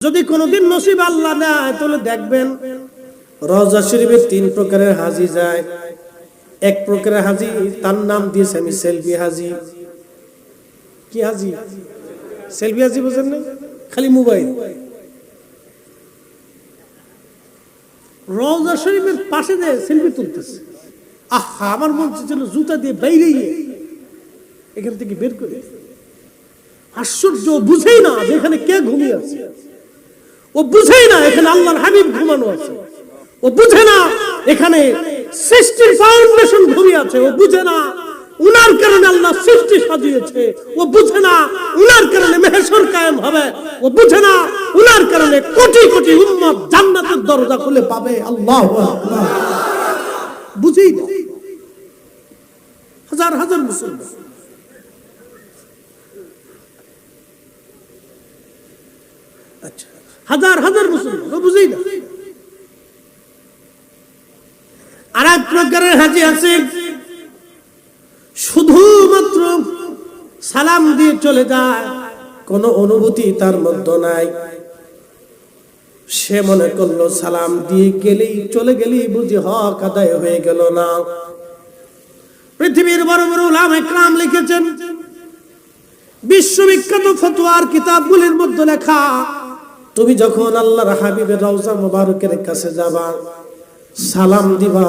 যদি কোনোদিন নসিব আল্লাহ দেয় তাহলে দেখবেন রওজা শরীফে 3 প্রকারের হাজি যায়। এক প্রকারের হাজি, তার নাম দিয়েছে আমি সেলফি হাজি। কি হাজি? সেলফি হাজি, বুঝেন না? খালি মোবাইল। রওজা শরীফের পাশে যে সেলফি তুলতেছে, আহা, আমার মন ছিল জুতা দিয়ে বাইরে এখান থেকে বের করে। আশ্চর্য, বুঝেই না যেখানে কে ঘুমিয়ে আছে, ও বুঝেই না এখানে আল্লাহর হাবিব ঘুমানো আছে, ও বুঝে না এখানে সৃষ্টির ফাউন্ডেশন ঘুমিয়ে আছে, ও বুঝে না উনার কারণে আল্লাহ সৃষ্টি সাজিয়েছে, ও বুঝে না উনার কারণে মেহশর কায়েম হবে, ও বুঝে না উনার কারণে কোটি কোটি উম্মত জান্নাতের দরজা খুলে পাবে। আল্লাহু আকবার। বুঝেই না হাজার হাজার মুসলমান, আচ্ছা, হাজার হাজার মুসলমান বুঝেই না। আর এক প্রকারের হাজি আছে, শুধুমাত্র সালাম দিয়ে চলে যায়, কোনো অনুভূতি তার মধ্যে নাই। সে মনে করলো সালাম দিয়ে গেলেই, চলে গেলেই বুঝি হক আদায় হয়ে গেল না। পৃথিবীর বড় বড় উলামা ইকরাম লিখেছেন, বিশ্ববিখ্যাত ফতোয়ার কিতাবগুলির মধ্যে লেখা, তুমি যখন আল্লাহর হাবিবের রওজা মুবারকের কাছে যাবা, সালাম দিবা,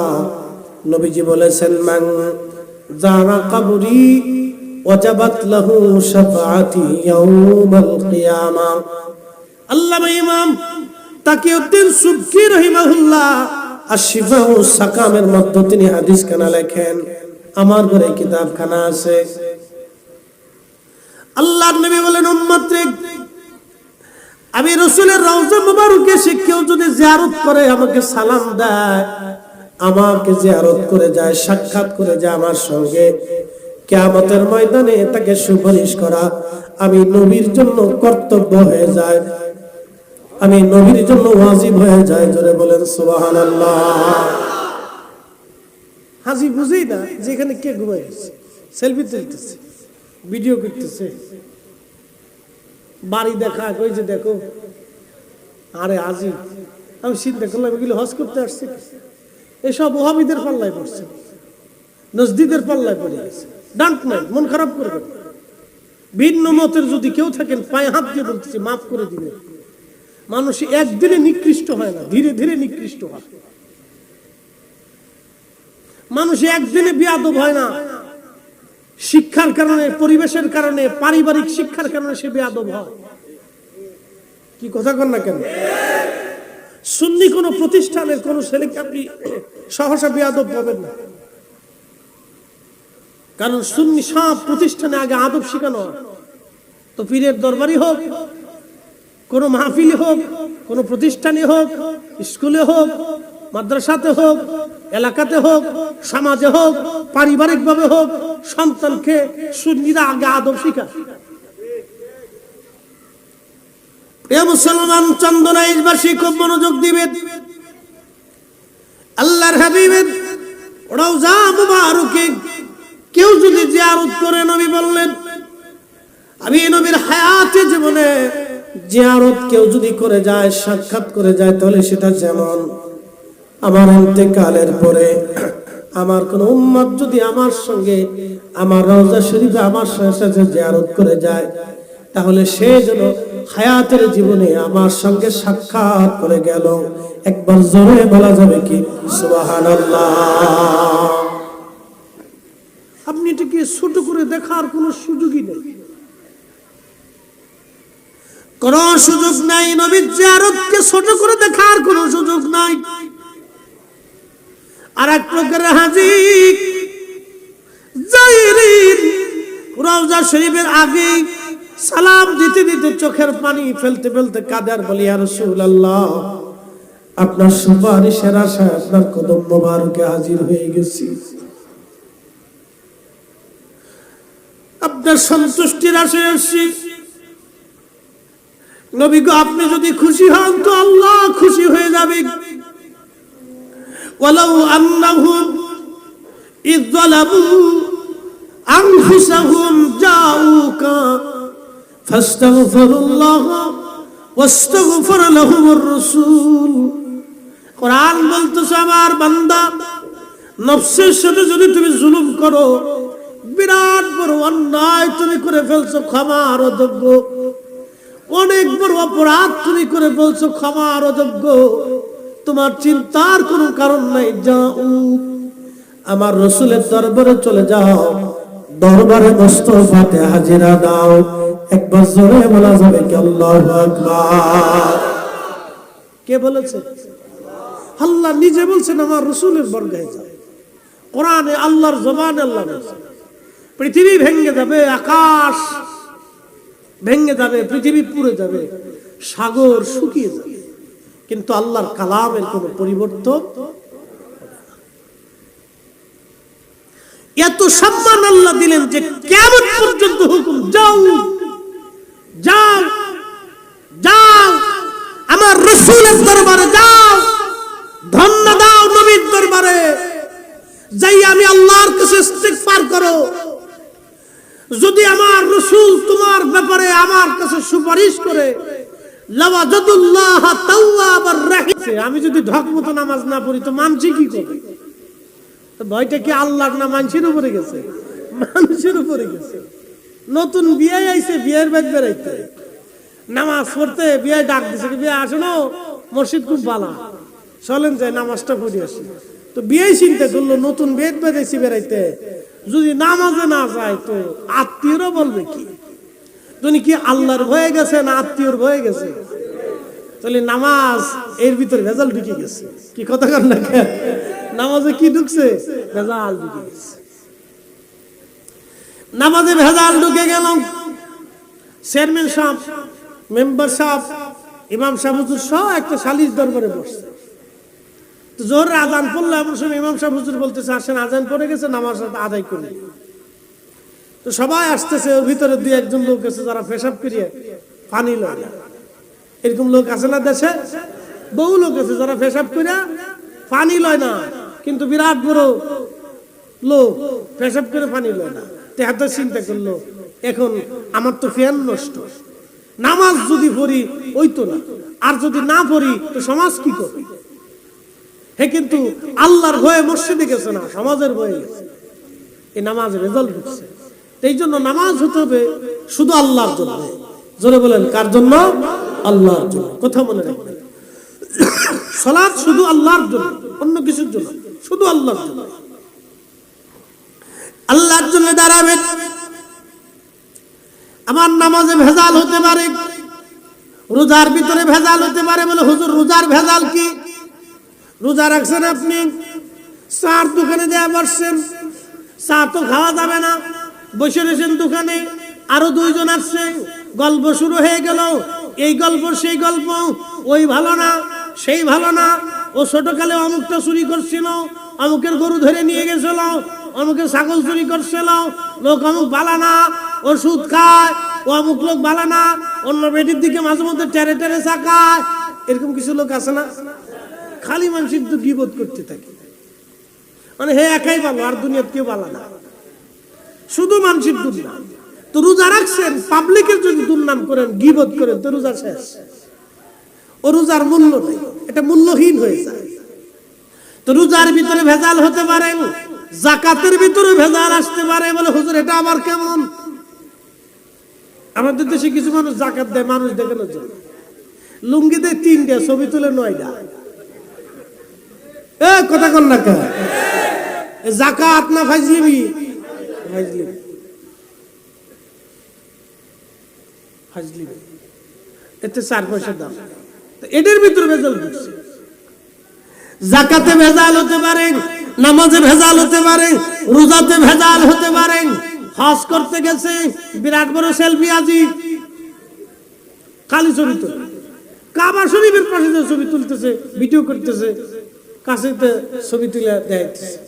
নবীজি বলেছেন, মান যারা কবরি ওয়াজাবাত লাহু শাফাআতি ইয়াউমাল কিয়ামা। আল্লামা ইমাম তাকিউদ্দিন সুবকি রাহিমাহুল্লাহ আশ-শিফা ও সাকামের মধ্যে তিনি হাদিস খানা লেখেন, আমার ঘরে কিতাবখানা আছে। আল্লাহর নবী বলেন, উম্মতরে, আমি রাসূলের রওজা মুবারকে সে কেউ যদি জিয়ারত করে, আমাকে সালাম দেয়, আমাকে জিয়ারত করে যায়, সাক্ষাৎ করে যায় আমার সঙ্গে, কিয়ামতের ময়দানে তাকে সুপারিশ করা আমি নবীর জন্য কর্তব্য হয়ে যায়, আমি নবীর জন্য ওয়াজিব হয়ে যায়। জোরে বলেন সুবহানাল্লাহ। হাজি বুঝেই না যেখানে কে ঘুমাইছে, সেলফি তুলতেছে, ভিডিও করতেছে, বাড়ি দেখা, কই যে দেখো। আরে আজি, আমি চিন্তা করলাম এগুলো হজ করতে আসছে, এসব ওহাবিদের পাল্লায় পড়ছে, নজদিদের পাল্লায় পড়ে গেছে। ডান্ট নাই, মন খারাপ করবে। ভিন্ন মতের যদি কেউ থাকেন, পায়ে হাত দিয়ে বলতেছি, মাফ করে দিবে। মানুষ একদিনে নিকৃষ্ট হয় না, ধীরে ধীরে নিকৃষ্ট হয়। মানুষ একদিনে বেয়াদব হয় না, শিক্ষার কারণে, পরিবেশের কারণে, পারিবারিক শিক্ষার কারণে সে বেয়াদব হয়। কি কথা কন না কেন? সুন্নি কোন প্রতিষ্ঠানের কোন ছেলেকে আপনি সহসা বেয়াদব পাবেন না, কারণ সুন্নি সব প্রতিষ্ঠানে আগে আদব শেখানো হয়। তো পীরের দরবারই হোক, কোন মাহফিলে হোক, কোন প্রতিষ্ঠানে হোক, স্কুলে হোক, মাদ্রাসাতে হোক, এলাকাতে হোক, সমাজে হোক, পারিবারিক ভাবে হোক, সন্তানকে সুন্নিরা আগে আদব শিখায়। প্রিয় মুসলমান, চন্দনাইশবাসী খুব মনোযোগ দিবেন। আল্লাহর হাবিবের রওজা মুবারকে কেউ যদি জিয়ারত করে, নবী বললেন, আমি নবীর হায়াতে জীবনে জিয়ারত কেউ যদি করে যায়, সাক্ষাৎ করে যায়, তাহলে সেটা যেমন আমার ইন্তেকালের পরে আমার কোন উম্মত যদি আমার সঙ্গে আমার রওজা শরীফে আমার সাথে জিয়ারত করে যায়, তাহলে সে যেন হায়াতের জীবনে আমার সঙ্গে সাক্ষাৎ করে গেল। একবার জোরে বলা যাবে কি সুবহানাল্লাহ? আপনি এটাকে ছোট করে দেখার কোন সুযোগই নেই, কোন সুযোগ নাই। নবীর জিয়ারতকে ছোট করে দেখার কোন সুযোগ নাই। আর এক প্রকারের হাজি জাইরিন রওজা শরীফের আগে সালাম দিতে দিতে চোখের পানি ফেলতে ফেলতে কাঁদার বলি, ইয়া রাসূলুল্লাহ, আপনার সুপারিশের আশায় আপনার কদম মোবারকে হাজির হয়ে গেছি, আপনার সন্তুষ্টির আশায় আসছি। নবী গো, আপনি যদি খুশি হন তো আল্লাহ খুশি হয়ে যাবে। ওয়ালাউ আন্নাহুম ইয যালামু আনফুসাহুম জাউকা ফাস্তাগফিরুল্লাহ ওয়াস্তাগফির লাহুমুর রাসূল। কোরআন বলতেছে আমার বান্দা নফসের সাথে যদি তুমি জুলুম করো, বিরাট বড় অন্যায় তুমি করে ফেলছো, ক্ষমার অযোগ্য। অনেক বড় অপরাধ তুমি করে ফেলছো, ক্ষমার অযোগ্য। তোমার চিন্তার কোনো কারণ নাই। যাও আমার রাসূলের দরবারে চলে যাও, দরবারে মুস্তাফাতে হাজিরা দাও। একবার জোরে বলা যাবে কি আল্লাহু আকবার? কে বলেছে? আল্লাহ নিজে বলছেন আমার রাসূলের বরগাহে যাও। কোরআনে আল্লাহর জবানে আল্লাহ বলছেন। পৃথিবী ভেঙে যাবে, আকাশ ভেঙে যাবে, পৃথিবী পুড়ে যাবে, সাগর শুকিয়ে যাবে, কিন্তু আল্লাহর কালামের কোনো পরিবর্তন। এত সম্মান আল্লাহ দিলেন যে কিয়ামত পর্যন্ত হুকুম, যাও যাও যাও আমার রাসূলের দরবারে যাও, ধন্য দাও নবীর দরবারে যাই আমি আল্লাহর কাছে ইস্তিগফার করো। যদি আমার রাসূল তোমার ব্যাপারে আমার কাছে সুপারিশ করে, লাওয়াজাদুল্লাহ তাওয়াবার রাহিম। আমি যদি ঢকমতো নামাজ না পড়ি তো মানছি কি করবে? তো ভয়টা কি আল্লাহর না মানুষের উপরে গেছে? মানুষের উপরে গেছে। নতুন বিয়ে আইছে, বিয়ের বাদ বেরাইতে নামাজ পড়তে বিয়ে ডাক দিছে, বিয়ে আসো মসজিদ খুব ভালো, চলেন যাই নামাজটা পড়ি আসি। তো বিয়ে চিন্তা করলো নতুন বেদ বেঁধেছি বেড়াইতে, যদি নামাজে না যায় তো আত্মীয়রা বলবে কি? তুমি কি আল্লাহর ভয়ে গেছে না আত্মীয়র ভয়ে গেছে? তাহলে নামাজ এর ভিতরে ভেজাল ঢুকে গেছে। কি কথা কর না? নামাজে কি ঢুকছে? ভেজাল ঢুকে গেছে। নামাজে ভেজাল ঢুকে গেল। চেয়ারম্যান সাহেব, মেম্বার সাহেব, ইমাম সাহেব হুজুর সহ একটা সালিশ দরবারে বসছে। তো জোহরের আজান পড়লো, এমন সময় ইমাম সাহেব হুজুর বলতেছে আসেন আজান পড়ে গেছে, নামাজ আদায় করি। তো সবাই আসতেছে, ওর ভিতরে দুই একজন লোক আছে যারা পেশাব করিয়ে পানি লয় না। এরকম লোক আছে না দেশে? বহু লোক আছে যারা পেশাব করিয়া পানি লয় না, কিন্তু বিরাট বড় লোক পেশাব করে পানি লয় না। তেহাতে চিন্তা করলো এখন আমার তো ফ্যান নষ্ট, নামাজ যদি পড়ি ওই তো না, আর যদি না পড়ি তো সমাজ কি করবে? হে কিন্তু আল্লাহর ভয়ে মসজিদে গেছে না, সমাজের ভয়ে গেছে। এই নামাজের রেজাল্ট ঢুকছে। এই জন্য নামাজ হতে হবে শুধু আল্লাহর জন্য। জোরে বলেন কার জন্য? আল্লাহর জন্য। কথা মনে রাখবেন, সালাত শুধু আল্লাহর জন্য, অন্য কিছুর জন্য, শুধু আল্লাহর জন্য। আল্লাহর জন্য দাঁড়াবেন। আমার নামাজে ভেজাল হতে পারে, রোজার ভিতরে ভেজাল হতে পারে। বলে হুজুর রোজার ভেজাল কি? রোজা রাখছেন আপনি, চার দোকানে দেয়া বসছেন, চা তো খাওয়া যাবে না, বসে রয়েছেন দোকানে, আরো দুইজন আসছে, গল্প শুরু হয়ে গেল, এই গল্প সেই গল্প, ওই ভালো না সেই ভালো না, ও ছোটকালে অমুকটা চুরি করছিল, অমুকের গরু ধরে নিয়ে গেছিল, অমুকের ছাগল চুরি করছিল, লোক অমুক ভালো না, ও সুদ খায়, ও অমুক লোক ভালো না, অন্য বেটির দিকে মাঝে মধ্যে টেরে টেরে চাকায়। এরকম কিছু লোক আছে না? খালি মানুষের তো গীবত করতে থাকে, মানে হে একাই ভালো আর দুনিয়ার কেউ ভালো না, শুধু মানুষের দুর্নাম। তো রোজা রাখছেন, পাবলিকের যদি দুর্নাম করেন, গীবত করেন, তো রোজা শেষ। ও রোজার মূল্য নেই, এটা মূল্যহীন হয়ে যায়। তো রোজার ভিতরে ভেজাল হতে পারে, যাকাতের ভিতরে ভেজাল আসতে পারে। বলে হুজুর এটা আবার কেমন? আমাদের দেশে কিছু মানুষ যাকাত দেয় মানুষ দেখানোর জন্য, লুঙ্গি দেয় 3টা, ছবি তুলে 9টা। কথা কন না কে? যাকাত না ফাজলিমি? ফাজলিমি, ফাজলিমি। এতে 4 পয়সা দাম। এটার ভিতরে ভেজাল ঢুকছে। যাকাতে ভেজাল হতে পারে, নামাজে ভেজাল হতে পারে, রোজাতে ভেজাল হতে পারে। হজ করতে গেছে, বিরাট বড় সেলফি আজি, খালি ছবি তোলে, কাবা শরীফের পাশে ছবি তুলতেছে, ভিডিও করতেছে, কাছেতে ছবি তুলে দেখাইতেছে,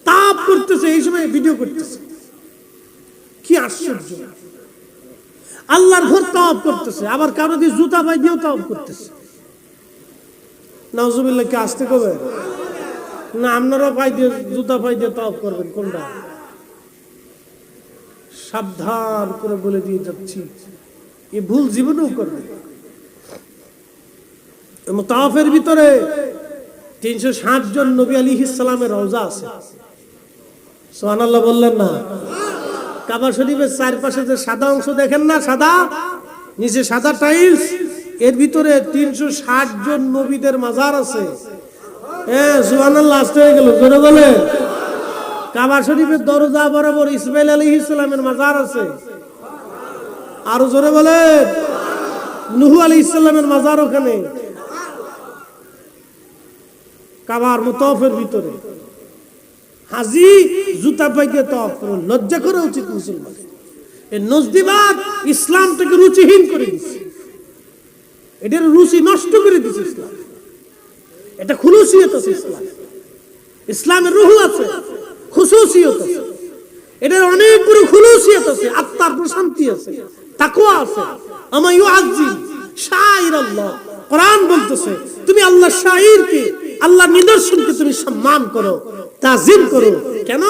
তাপ করতেছে, এই সময় ভিডিও করতেছে। কি আশ্চর্য! আল্লাহর ঘর তাওয়াব করতেছে, আবার কারো দিয়ে জুতা পাই দিয়েও তাওয়াব করতেছে। নাউজুবিল্লাহ, কি আসতে কবে না? আপনারাও পাই দিয়ে জুতা পাই দিয়ে তাওয়াব করবেন? কোনটা? সাবধান করে বলে দিয়ে যাচ্ছি, এই ভুল জীবনেও করবে। তাওয়াফের ভিতরে 360 জন নবী আলাইহিস সালামের রওজা আছে। সুবহানাল্লাহ বললেন না? কাবা শরীফের চারপাশে যে সাদা অংশ দেখেন না, সাদা নিচে সাদা টাইলস, এর ভিতরে 360 জন নবীদের মাজার আছে। হ্যাঁ সুবহানাল্লাহ, আসতে হয়ে গেল, জোরে বলে। কাবা শরীফের দরজা বরাবর ইসমাইল আলাইহিস সালামের মাজার আছে। আরো জোরে বলে। নূহ আলাইহিস সালামের মাজার ওখানে কাবার মুতাওয়াফের ভিতরে। হাজি জুতা পাইতে তওয়াফ করে, লজ্জা করা উচিত মুসলমান। এই নজদিবাদ ইসলামটাকে রুচিহীন করে দিচ্ছে, এটার রুচি নষ্ট করে দিচ্ছে ইসলাম। এটা খুলুসিয়ত আছে ইসলাম, ইসলামের রূহ আছে, খুশুসিয়ত আছে, এটার অনেকগুলো খুলুসিয়ত আছে, আত্মার প্রশান্তি আছে, তাকওয়া আছে। আমা ইউআজ্জিম শাইরাল্লাহ, কোরআন বলতেছে তুমি আল্লাহর শাইরকে, আল্লাহর নিদর্শনকে তুমি সম্মান করো, তাজিম করো। কেন?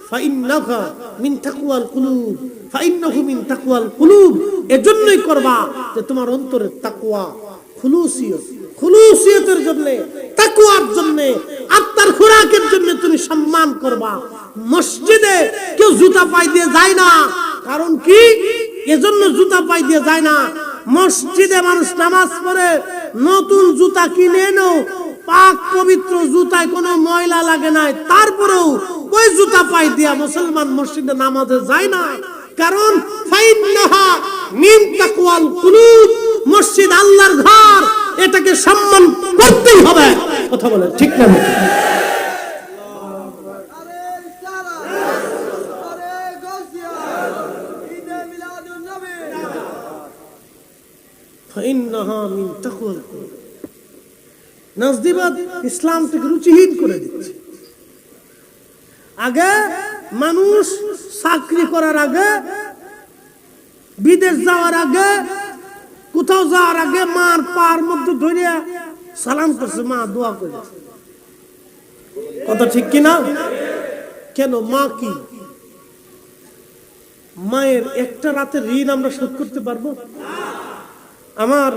ফাইন্নাহা মিন তাকওয়াল কুলুব, ফাইন্নাহু মিন তাকওয়াল কুলুব, এজন্যই করবা যে তোমার অন্তরের তাকওয়া, খুলুসিয়ত, খুলুসিয়তের জন্য, তাকওয়ার জন্য, আত্মার খোরাকের জন্য তুমি সম্মান করবা। মসজিদে কেউ জুতা পায়ে দিয়ে যায় না, কারণ কি? এজন্য জুতা পায়ে দিয়ে যায় না, মসজিদে মানুষ নামাজ পড়ে নতুন জুতা কিনে এনো, পাক পবিত্র জুতায় কোনো ময়লা লাগে না, তারপরেও ওই জুতা পায়ে দিয়া মুসলমান মসজিদে নামাজে যায় না। কারণ ফাইন্নাহা মিন তাকওয়াল কুলুব, মসজিদ আল্লাহর ঘর, এটাকে সম্মান করতেই হবে। কথা বলে ঠিক না? ফাইন্নাহা মিন তাকওয়াল কুলুব। নজদিবাদ ইসলাম থেকে রুচিহীন করে দিচ্ছে। আগে মানুষ চাকরি করার আগে, বিদেশ যাওয়ার আগে, কোথাও যাওয়ার আগে মার পার মধ্যে ধরে সালাম করছে, মা দোয়া করে। কথা ঠিক কিনা? কেন? মা কি? মায়ের একটা রাতের ঋণ আমরা শোধ করতে পারবো? আমার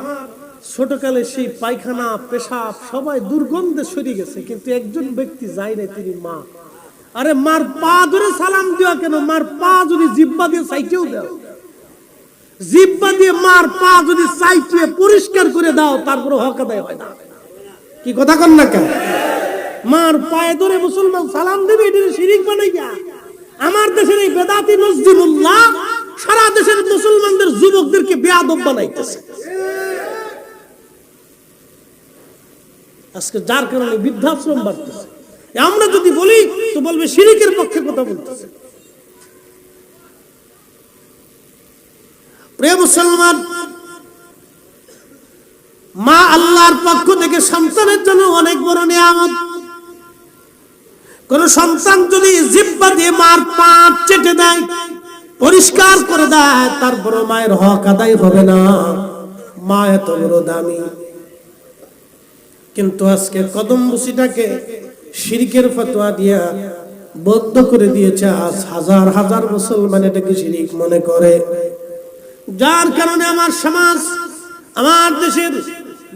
ছোটকালে সেই পায়খানা, পেশাব সবাই দুর্গন্ধে সরে গেছে, কিন্তু একজন ব্যক্তি যায় না, তিনি মা। আরে মার পা ধরে সালাম দেওয়া কেন? মার পা যদি জিব্বা দিয়ে চাইতেও দাও, জিব্বা দিয়ে মার পা যদি চাইতে পরিষ্কার করে দাও, তারপরে হক আদায় হয় না। কি কথা কন না কেন? মার পায়ে ধরে মুসলমান সালাম দেবে, এটা শিরিক বানাইয়া। আমার দেশের এই বেদাতি নজদিমুল্লাহ সারা দেশের মুসলমানদের যুবকদেরকে বেয়াদব বানাইতেছে আজকে, যার কারণে বৃদ্ধাশ্রম বাড়তেছে। আমরা যদি বলি তো বলবে শিরিকের পক্ষে কথা বলতেছে। প্রিয় মুসলমান, মা আল্লাহর পক্ষ থেকে সন্তানের জন্য অনেক বড় নিয়ামত। কোন সন্তান যদি জিহ্বা দিয়ে মার পা চেটে দেয়, পরিষ্কার করে দেয়, তারপর মায়ের হক আদায় হবে না। মা এত বড় দামি। কিন্তু আজকে কদম বসিটাকে শিরকের ফতোয়া দিয়া বদ্ধ করে দিয়েছে। আজ হাজার হাজার মুসলমান এটাকে শিরিক মনে করে, যার কারণে আমার সমাজ, আমার দেশের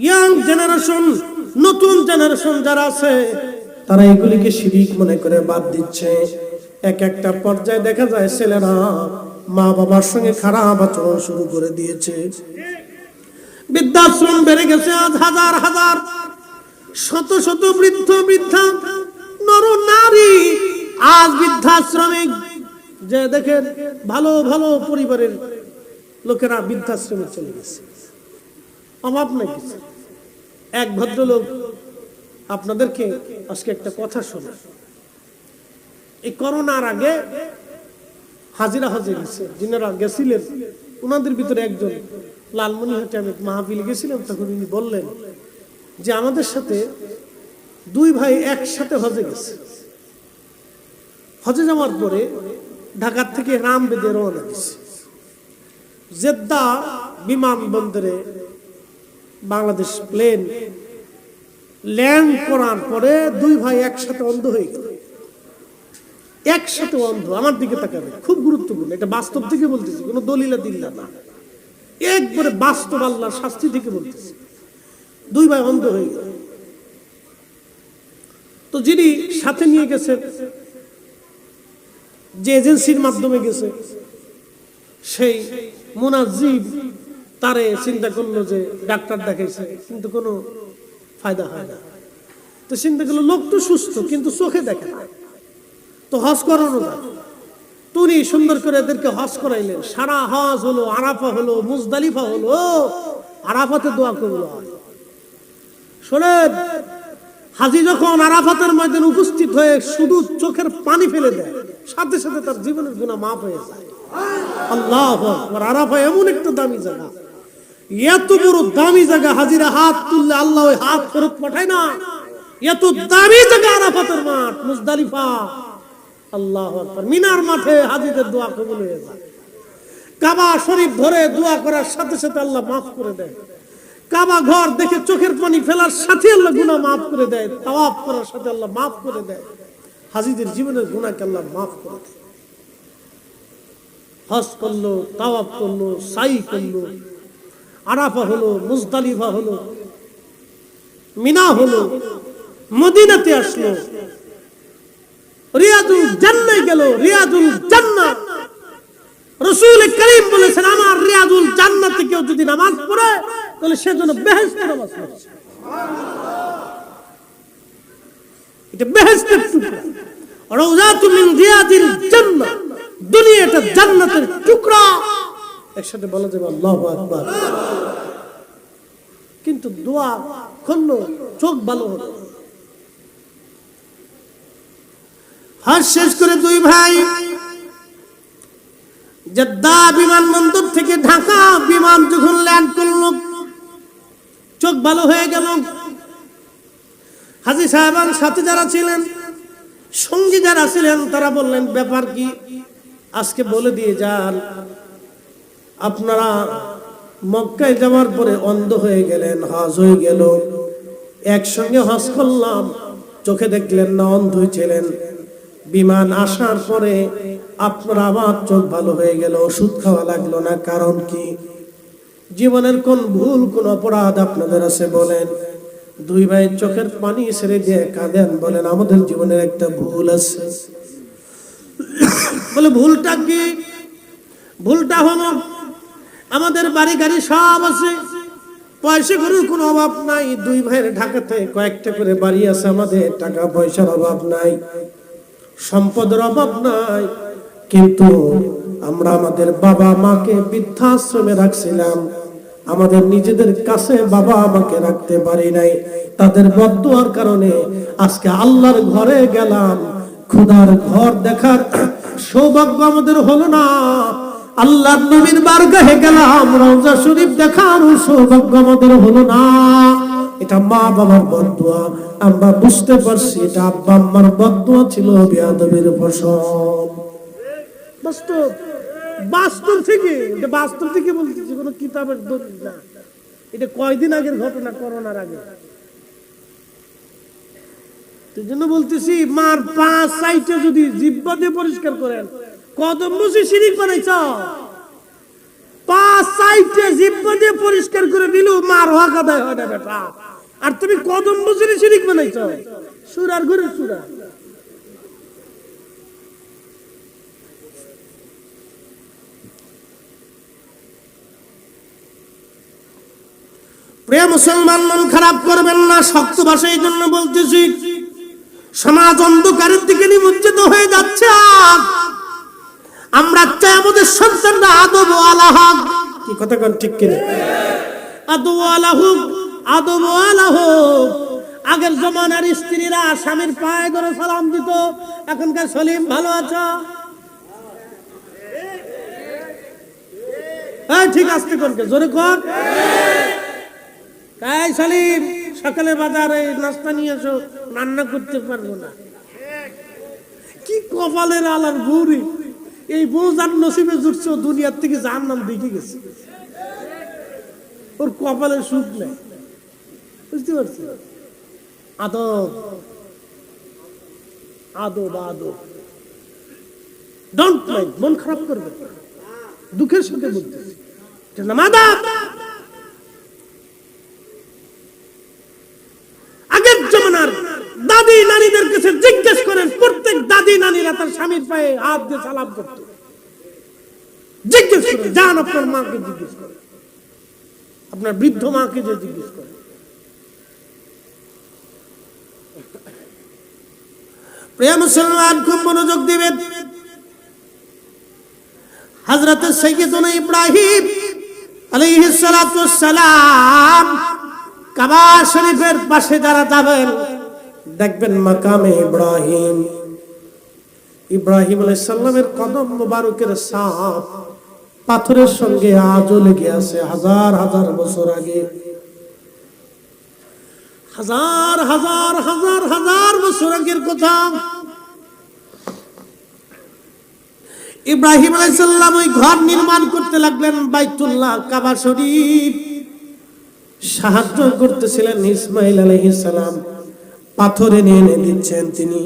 ইয়াং জেনারেশন, নতুন জেনারেশন যারা আছে, তারা এগুলিকে শিরিক মনে করে বাদ দিচ্ছে। এক একটা পর্যায়ে দেখা যায় ছেলেরা মা বাবার সঙ্গে খারাপ আচরণ শুরু করে দিয়েছে। বৃদ্ধাশ্রম বেড়ে গেছে। আজ হাজার হাজার, শত শত বৃদ্ধ বৃদ্ধা নর নারী আজ বৃদ্ধাশ্রমে যে দেখেন, ভালো ভালো পরিবারের লোকেরা বৃদ্ধাশ্রমে চলে গেছে, অভাব নাই কিছু। এক ভদ্রলোক আপনাদেরকে আজকে একটা কথা শোনা। এই করোনার আগে হাজিরা হজে গেছে, যিনারা গেছিলেন ওনাদের ভিতরে একজন, লালমনিরহাটে আমি মাহফিল গেছিলাম, তখন উনি বললেন যে আমাদের সাথে দুই ভাই একসাথে হজে গেছে। হজে যাওয়ার পরে ঢাকার থেকে রাম বেঁধে রওনা দিছে। জেদ্দা বিমানবন্দরে বাংলাদেশ প্লেন ল্যান্ড করার পরে দুই ভাই একসাথে অন্ধ হয়ে গেল। একসাথে অন্ধ। আমার দিকে তাকাবে, খুব গুরুত্বপূর্ণ, এটা বাস্তব থেকে বলতেছি, কোনো দলিলা দিল্লা না, একবারে বাস্তব আল্লাহর শাস্তি থেকে বলতেছি। দুই ভাই অন্ধ হয়ে গেল। তো যিনি সাথে নিয়ে গেছে, যে এজেন্সির মাধ্যমে গেছে, সেই মুনাজ্জিম তারে চিন্তা করলো যে ডাক্তার দেখাইছে কিন্তু কোনো ফায়দা হয় না। তো চিন্তা করলো লোক তো সুস্থ কিন্তু চোখে দেখে না, তো হজ করানো না। তুমি সুন্দর করে এদেরকে হজ করাইলেন। সারা হজ হলো, আরাফা হলো, মুজদালিফা হলো, আরাফাতে দোয়া কবুল হয়। শোনেন, হাজি যখন আরাফাতের ময়দানে উপস্থিত হয়ে শুধু চোখের পানি ফেলে দেয়, সাথে সাথে তার জীবনের গুনাহ মাফ হয়ে যায়। আল্লাহু আকবার। আরাফা এমন একটা দামি জায়গা, এত বড় দামি জায়গা, হাজিরা হাত তুললে আল্লাহ ওই হাত ফেরত পাঠায় না। এত দামি জায়গা আরাফাতের মাঠ, মুজদালিফা। আল্লাহু আকবার। মিনার মাঠে হাজিদের দোয়া কবুল হয়ে যায়। কাবা শরীফ ধরে দোয়া করার সাথে সাথে আল্লাহ মাফ করে দেয়। কাবা ঘর দেখে চোখের পানি ফেলার সাথে আল্লাহ গুনাহ মাফ করে দেয়। তাওয়াফ করার সাথে আল্লাহ মাফ করে দেয়। হাজিদের জীবনের গুনাহকে আল্লাহ মাফ করে দেয়। হজ করলো, তাওয়াফ করলো, সাই করলো, আরাফা হলো, মুজদালিফা হলো, মিনা হলো, মদিনাতে আসলো, রিয়াদুল জান্নাহ গেল। রিয়াদুল জান্নাহ রাসূল করিম বলেছেন, আমার রিয়াদুল জান্নাতে কেউ যদি নামাজ পড়ে তাহলে সেজন্য বেহেশতের নামাজ পড়ছে। এটা বেহেশতের টুকরা, রাউযাতুম মিন রিয়াদিল জান্নাহ। দুনিয়াটা জান্নাতের টুকরা। একসাথে বলা যাবে আল্লাহু আকবার। কিন্তু দোয়া করলো, চোখ ভালো হলো। হজ শেষ করে দুই ভাই জেদ্দা বিমানবন্দর থেকে ঢাকা বিমান যখন ল্যান্ড করলো, চোখ ভালো হয়ে গেল। হাজী সাহেবান সাথে যারা ছিলেন, সঙ্গী যারা ছিলেন, তারা বললেন, ব্যাপার কি? আজকে বলে দিয়ে যান, আপনারা মক্কায় যাওয়ার পরে অন্ধ হয়ে গেলেন, হজ হয়ে গেল, একসঙ্গে হজ করলাম, চোখে দেখলেন না, অন্ধ ছিলেন। বিমান আসার পরে আপনার আবার চোখ ভালো হয়ে গেল, ওষুধ খাওয়া লাগলো না। কারণ কি? জীবনের কোন ভুল, কোন অপরাধ আপনাদের আছে বলেন? দুই ভাই চোখের পানি ছেড়ে দিয়ে কাঁদেন, বলেন আমাদের জীবনের একটা ভুল আছে। বলে ভুলটা কি? ভুলটা হলো আমাদের বাড়ি গাড়ি সব আছে, পয়সা করির কোনো অভাব নাই। দুই ভাইয়ের ঢাকাতে কয়েকটা করে বাড়ি আছে, আমাদের টাকা পয়সার অভাব নাই, সম্পদের অভাব নাই। কিন্তু আমরা আমাদের বাবা মাকে বৃদ্ধাশ্রমে রাখছিলাম, আমাদের নিজেদের কাছে বাবা মাকে রাখতে পারি নাই। তাদের বদদুয়ার কারণে আজকে আল্লাহর ঘরে গেলাম, খোদার ঘর দেখার সৌভাগ্য আমাদের হলো না। আল্লাহর নবীর বারগাহে গেলাম, রওজা শরীফ দেখার সৌভাগ্য আমাদের হলো না। এটা মা বাবার বদদুয়া। আমরা বুঝতে পারছি এটা আব্বা আম্মার বদদুয়া ছিল, বেয়াদবির ফসল। বাস্তব, বাস্তব থেকে, এটা বাস্তব থেকে বলতেছি, কোনো কিতাবের দলিল না। এটা কয়দিন আগের ঘটনা, করোনার আগে। এই জন্য বলতেছি, মার 5 সাইটে যদি জিহ্বা দিয়ে পরিষ্কার করেন, কদম মুছে শিরিক বানাইছ। 5 সাইটে জিহ্বা দিয়ে পরিষ্কার করে দিল, মার হক আদায় হয় না বেটা। আর তুমি কদম মুছে শিরিক বানাইছ, সুরার ঘরে সুরা। প্রিয় মুসলমান, মন খারাপ করবেন না, শক্ত ভাষায় এই জন্য বলতেছি, সমাজ অন্ধকারের দিকে নিমজ্জিত হয়ে যাচ্ছে। আমরা চাই আমাদের সন্তানরা আদব ওয়ালা হোক। কি কথা কোন ঠিক কিনা? আদব ওয়ালা হোক, আদব ওয়ালা হোক। আগের জমানার স্ত্রীরা স্বামীর পায়ে ধরে সালাম দিত, এখনকার সলিম ভালো আছো? ঠিক আসতে কোনকে জোরে কর। তাই সালিম, সকালে বাজারে নাস্তা নিয়ে এসো, রান্না করতে পারবো না। কি কপালের আলার বউরি! এই বউ যার নসিবে জুটছে, দুনিয়ার থেকে জাহান্নাম দেখে গেছে। ওর কপালের সুখ নেই, বুঝতে পারছি? আদব, আদব, আদব। ডোন্ট মাইন্ড, মন খারাপ করবে, দুঃখের সাথে বলতেছি। দাদি নানীদের কাছে জিজ্ঞেস করেন, প্রত্যেক দাদি নানীরা তার স্বামীর পায়ে হাত দিয়ে সালাম করত। জিজ্ঞেস করেন, যান আপনার মাকে জিজ্ঞেস করেন, আপনার বৃদ্ধ মাকে যে জিজ্ঞেস করেন। প্রিয় মুসলমান, খুব মনোযোগ দিবেন। হযরত সাইয়্যিদুনা ইব্রাহিম আলাইহিস সালাতু ওয়াস সালাম কাবা শরীফের পাশে যারা যাবেন দেখবেন মাকামে ইব্রাহিম, ইব্রাহিম আলাইহিস সালামের কদম মোবারকের ছাপ পাথরের সঙ্গে আজও লেগে আছে। হাজার হাজার বছর আগে, হাজার হাজার হাজার হাজার বছর আগের কথা। ইব্রাহিম আলাইহিস সালাম ওই ঘর নির্মাণ করতে লাগলেন, বাইতুল্লাহ কাবা শরীফ। সাহায্য করতেছিলেন ইসমাইল আলাইহিস সালাম, পাথর এনে এনে দিচ্ছেন তিনি।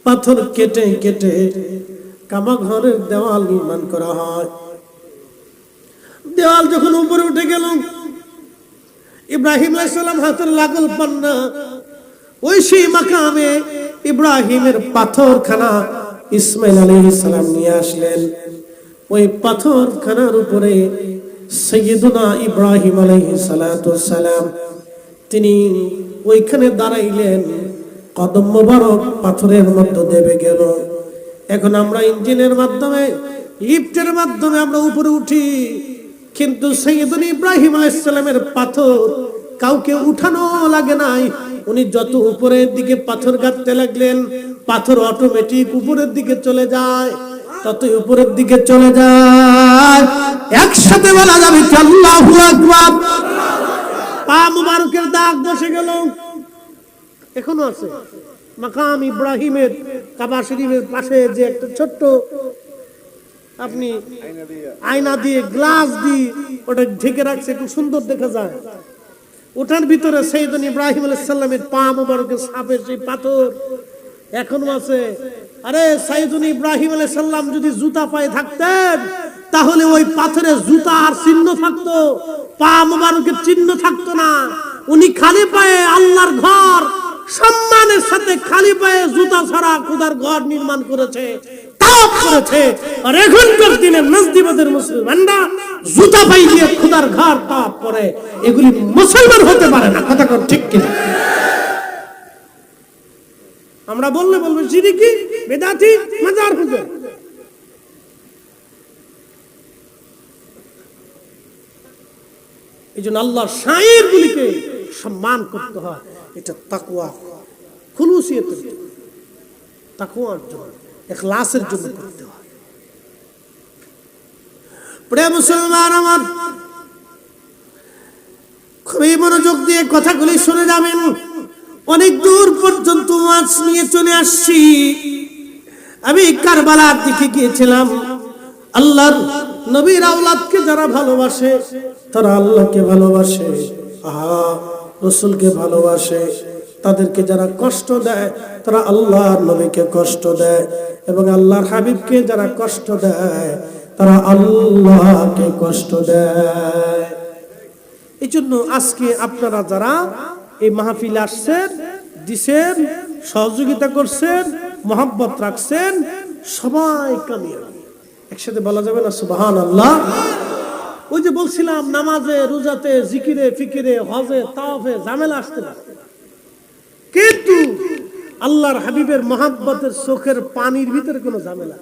পাথর কেটে কেটে কাবা ঘরের দেওয়াল নির্মাণ করা হয়। দেওয়াল যখন উপরে উঠে গেল, ইব্রাহিম আলাইহিস সালাম হাতের লাগল পান না। ওই সেই মাকামে ইব্রাহিমের পাথরখানা ইসমাইল আলাইহিস সালাম নিয়ে আসলেন। ওই পাথরখানার উপরে সাইয়্যিদুনা ইব্রাহিম আলাইহিস সালাতু ওয়াস সালাম তিনি ওইখানে দাঁড়াইলেন। কদম মোবারক পাথরের মধ্যে দেবে গেল। এখন আমরা ইঞ্জিনের মাধ্যমে, লিফটের মাধ্যমে আমরা উপরে উঠি, কিন্তু সাইয়্যিদুনা ইব্রাহিম আলাইহিস সালামের পাথর কাউকে উঠানো লাগে নাই। উনি যত উপরের দিকে পাথর গাঁথতে লাগলেন, পাথর অটোমেটিক উপরের দিকে চলে যায়, ততই উপরের দিকে চলে যায়। একসাথে বলা যাবে কি আল্লাহু আকবার। পা মুবারকের দাগ বসে গেল, এখনো আছে। মাকাম ইব্রাহিমের কাবা শরীফের পাশে যে একটা ছোট্ট আপনি আয়না দিয়ে, গ্লাস দিয়ে ওটা ঢেকে রাখছে, খুব সুন্দর দেখা যায়। ওটার ভিতরে সাইয়্যিদুনা ইব্রাহিম আলাইহিস সালামের পা মুবারকের ছাপের সেই পাথর এখনো আছে। আরে সাইয়্যিদুনা ইব্রাহিম আলাইহিস সালাম যদি জুতা পায়ে থাকতেন তাহলে ওই পাথরে জুতার চিহ্ন থাকতো, পা মুবারকের চিহ্ন থাকতো না। উনি খালি পায়ে আল্লাহর ঘর সম্মানের সাথে খালি পায়ে জুতা ছাড়া খোদার ঘর নির্মাণ করেছে, তাওয়াফ করেছে। আর এখনকার দিনে নজদিবাদের মুসলমানরা জুতা পায়ে দিয়ে খোদার ঘর তাওয়াফ করে, এগুলি মুসলমান হতে পারে না। কথা কোন ঠিক কিনা? আমরা বললে বলবো শিরকি, বেদাতি, মাজার পূজা। এই জন্য আল্লাহর শায়ের গুলিকে সম্মান করতে হয়। এটা তাকওয়া, খুলুসিয়তের জন্য, তাকওয়ার জন্য, ইখলাসের জন্য করতে হয়। প্রিয় মুসলমান আমার, খুবই মনোযোগ দিয়ে কথাগুলি শুনে যাবেন। অনেক দূর পর্যন্ত ওয়াজ নিয়ে চলে আসছি। আমি কারবালার দিকে গিয়েছিলাম। আল্লাহর নবীর আওলাদকে যারা ভালোবাসে তারা আল্লাহকে ভালোবাসে, রাসূলকে ভালোবাসে। তাদেরকে যারা কষ্ট দেয় তারা আল্লাহর নবীকে কষ্ট দেয়, এবং আল্লাহর হাবিবকে যারা কষ্ট দেয় তারা আল্লাহকে কষ্ট দেয়। এই জন্য আজকে আপনারা যারা এই মাহফিলে আসছেন, দিছেন, সহযোগিতা করছেন, মহব্বত রাখছেন, সবাই কামিয়াব। একসাথে বলা যাবে না সুবহানাল্লাহ? ওই যে বলছিলাম, নামাজে, রোজাতে, জিকিরে, ফিকিরে, হজে, তাওয়াফে ঝামেলা আসতে পারে, কিন্তু আল্লাহর হাবিবের মহব্বতের চোখের পানির ভিতরে কোনো ঝামেলা।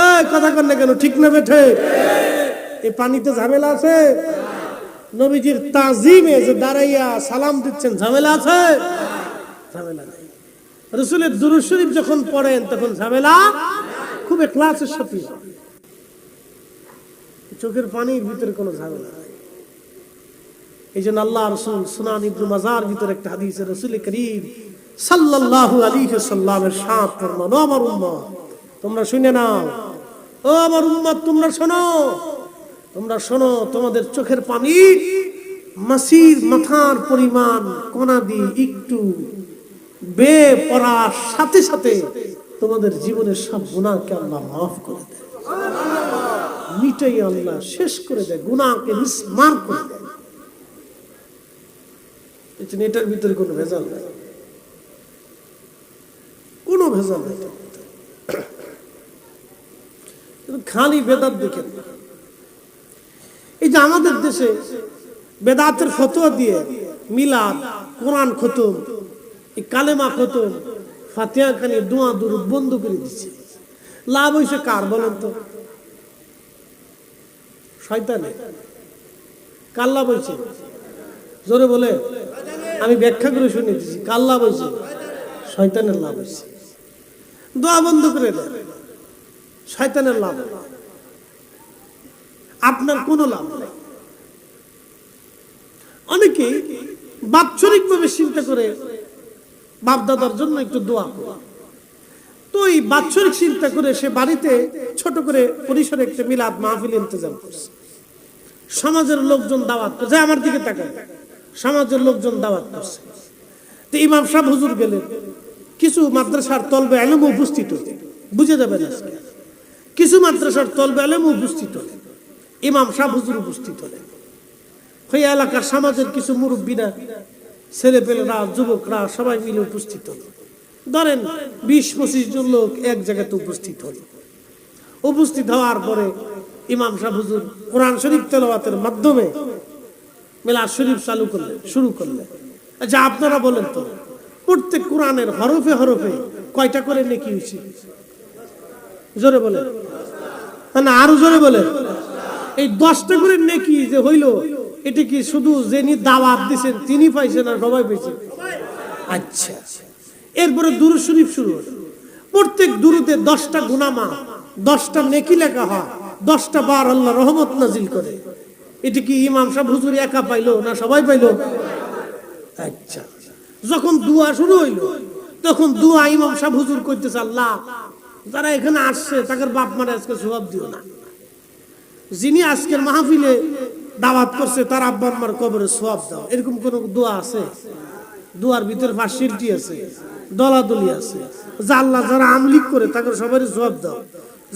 এই কথা কন না কেন? ঠিক না বেঠে? এই পানিতে ঝামেলা আছে? নবীজির তাজিমে যে দাঁড়াইয়া সালাম দিচ্ছেন, ঝামেলা আছে? ঝামেলা নাই। রাসূলের দুরূদ শরীফ যখন পড়েন তখন ঝামেলা খুব ইখলাসের সাথে। চোখের পানির ভিতরে কোনো ঝামেলা নাই। এই জন্য আল্লাহ রাসূল সুনান ইবনে মাজার ভিতরে একটা হাদিসে রাসূল করিম সাল্লাল্লাহু আলাইহি ওয়াসাল্লামের সাথ ফরমান, ও আমার উম্মত তোমরা শুনে নাও, ও আমার উম্মত তোমরা শোনো, তোমরা শোনো, তোমাদের চোখের পানি মাছির মাথার পরিমাণ কণা দিয়ে একটু বে পড়ার সাথে সাথে তোমাদের জীবনের সব গুনাহকে আল্লাহ মাফ করে দেয়, মিটাই আল্লাহ শেষ করে দেয়, গুনাহকে মিসমার করে দেয়। এটার ভিতরে কোনো ভেজাল নাই, কোনো ভেজাল নাই। খালি বেদাত দেখেন। এই যে আমাদের দেশে বেদাতের ফতোয়া দিয়ে মিলাদ, কোরআন খতম, এই কালেমা খতম, ফাতিহা খানি, দোয়া দুরূদ বন্ধ করে দিচ্ছে। লাভ হয়েছে কার বলেন তো? শয়তানে। কার লাভ হয়েছে? জোরে বলে, আমি ব্যাখ্যা করে শুনে দিচ্ছি। কার লাভ হয়েছে? শয়তানের লাভ হয়েছে। দোয়া বন্ধ করে দেয়, শয়তানের লাভ, আপনার কোনো লাভ নেই। অনেকে বাৎসরিক ভাবে চিন্তা করে বাপদাদার জন্য একটু দোয়া করে, তো এই বাৎসরিক চিন্তা করে সে বাড়িতে ছোট করে পরিসরে একটা মিলাদ মাহফিল ইন্তজাম করছে। সমাজের লোকজন দাওয়াত করছে, আমার দিকে তাকায়, সমাজের লোকজন দাওয়াত করছে। তো ইমাম সাহেব হুজুর গেলেন, কিছু মাদ্রাসার তলবে আলেম উপস্থিত হতে, বুঝে যাবেন আজকে, কিছু মাদ্রাসার তলবে আলেম উপস্থিত হলেন, ইমাম সাহেব হুজুর উপস্থিত হলেন। ওই এলাকার সমাজের কিছু মুরব্বীরা, ছেলেপেলেরা, যুবকরা সবাই মিলে উপস্থিত হলো। ধরেন 20-25 জন লোক এক জায়গাতে উপস্থিত হলো। উপস্থিত হওয়ার পরে ইমাম সাহেব হুজুর কোরআন শরীফ তেলাওয়াতের মাধ্যমে মিলাদ শরীফ চালু করলেন, শুরু করলেন। আচ্ছা আপনারা বলেন তো, প্রত্যেক কোরআনের হরফে হরফে কয়টা করে নেকি হয়েছে? জোরে বলেন না, আরো জোরে বলেন। এই 10টা করে নেকি যে হইল, এটা কি শুধু যিনি দাওয়াত দিয়েছেন তিনি পাইছেন আর সবাই পাইছে? আচ্ছা, এরপরে দুরূদ শরীফ শুরু হলো। প্রত্যেক দুরুদে 10টা গুনাহ মাফ, 10টা নেকি লেখা হয়, 10টা বার আল্লাহ রহমত নাজিল করে। এটা কি ইমাম সাহেব হুজুর একা পাইলো না সবাই পাইলো? আচ্ছা, যখন দোয়া শুরু হইল তখন দোয়া ইমাম সাহেব হুজুর কইতেছে, আল্লাহ যারা এখানে আসছে তাদের বাপ মারা আজকে সওয়াব দিও না, যিনি আজকের মাহফিলে দাওয়াত করছে তার আব্বা আম্মার কবরে সওয়াব দাও। এরকম কোন দোয়া আছে? দোয়ার ভিতরে ফাঁসিলটি আছে, দলাদলি আছে। যা আল্লাহ যারা আমলিক করে তাদের সবারই সওয়াব দাও,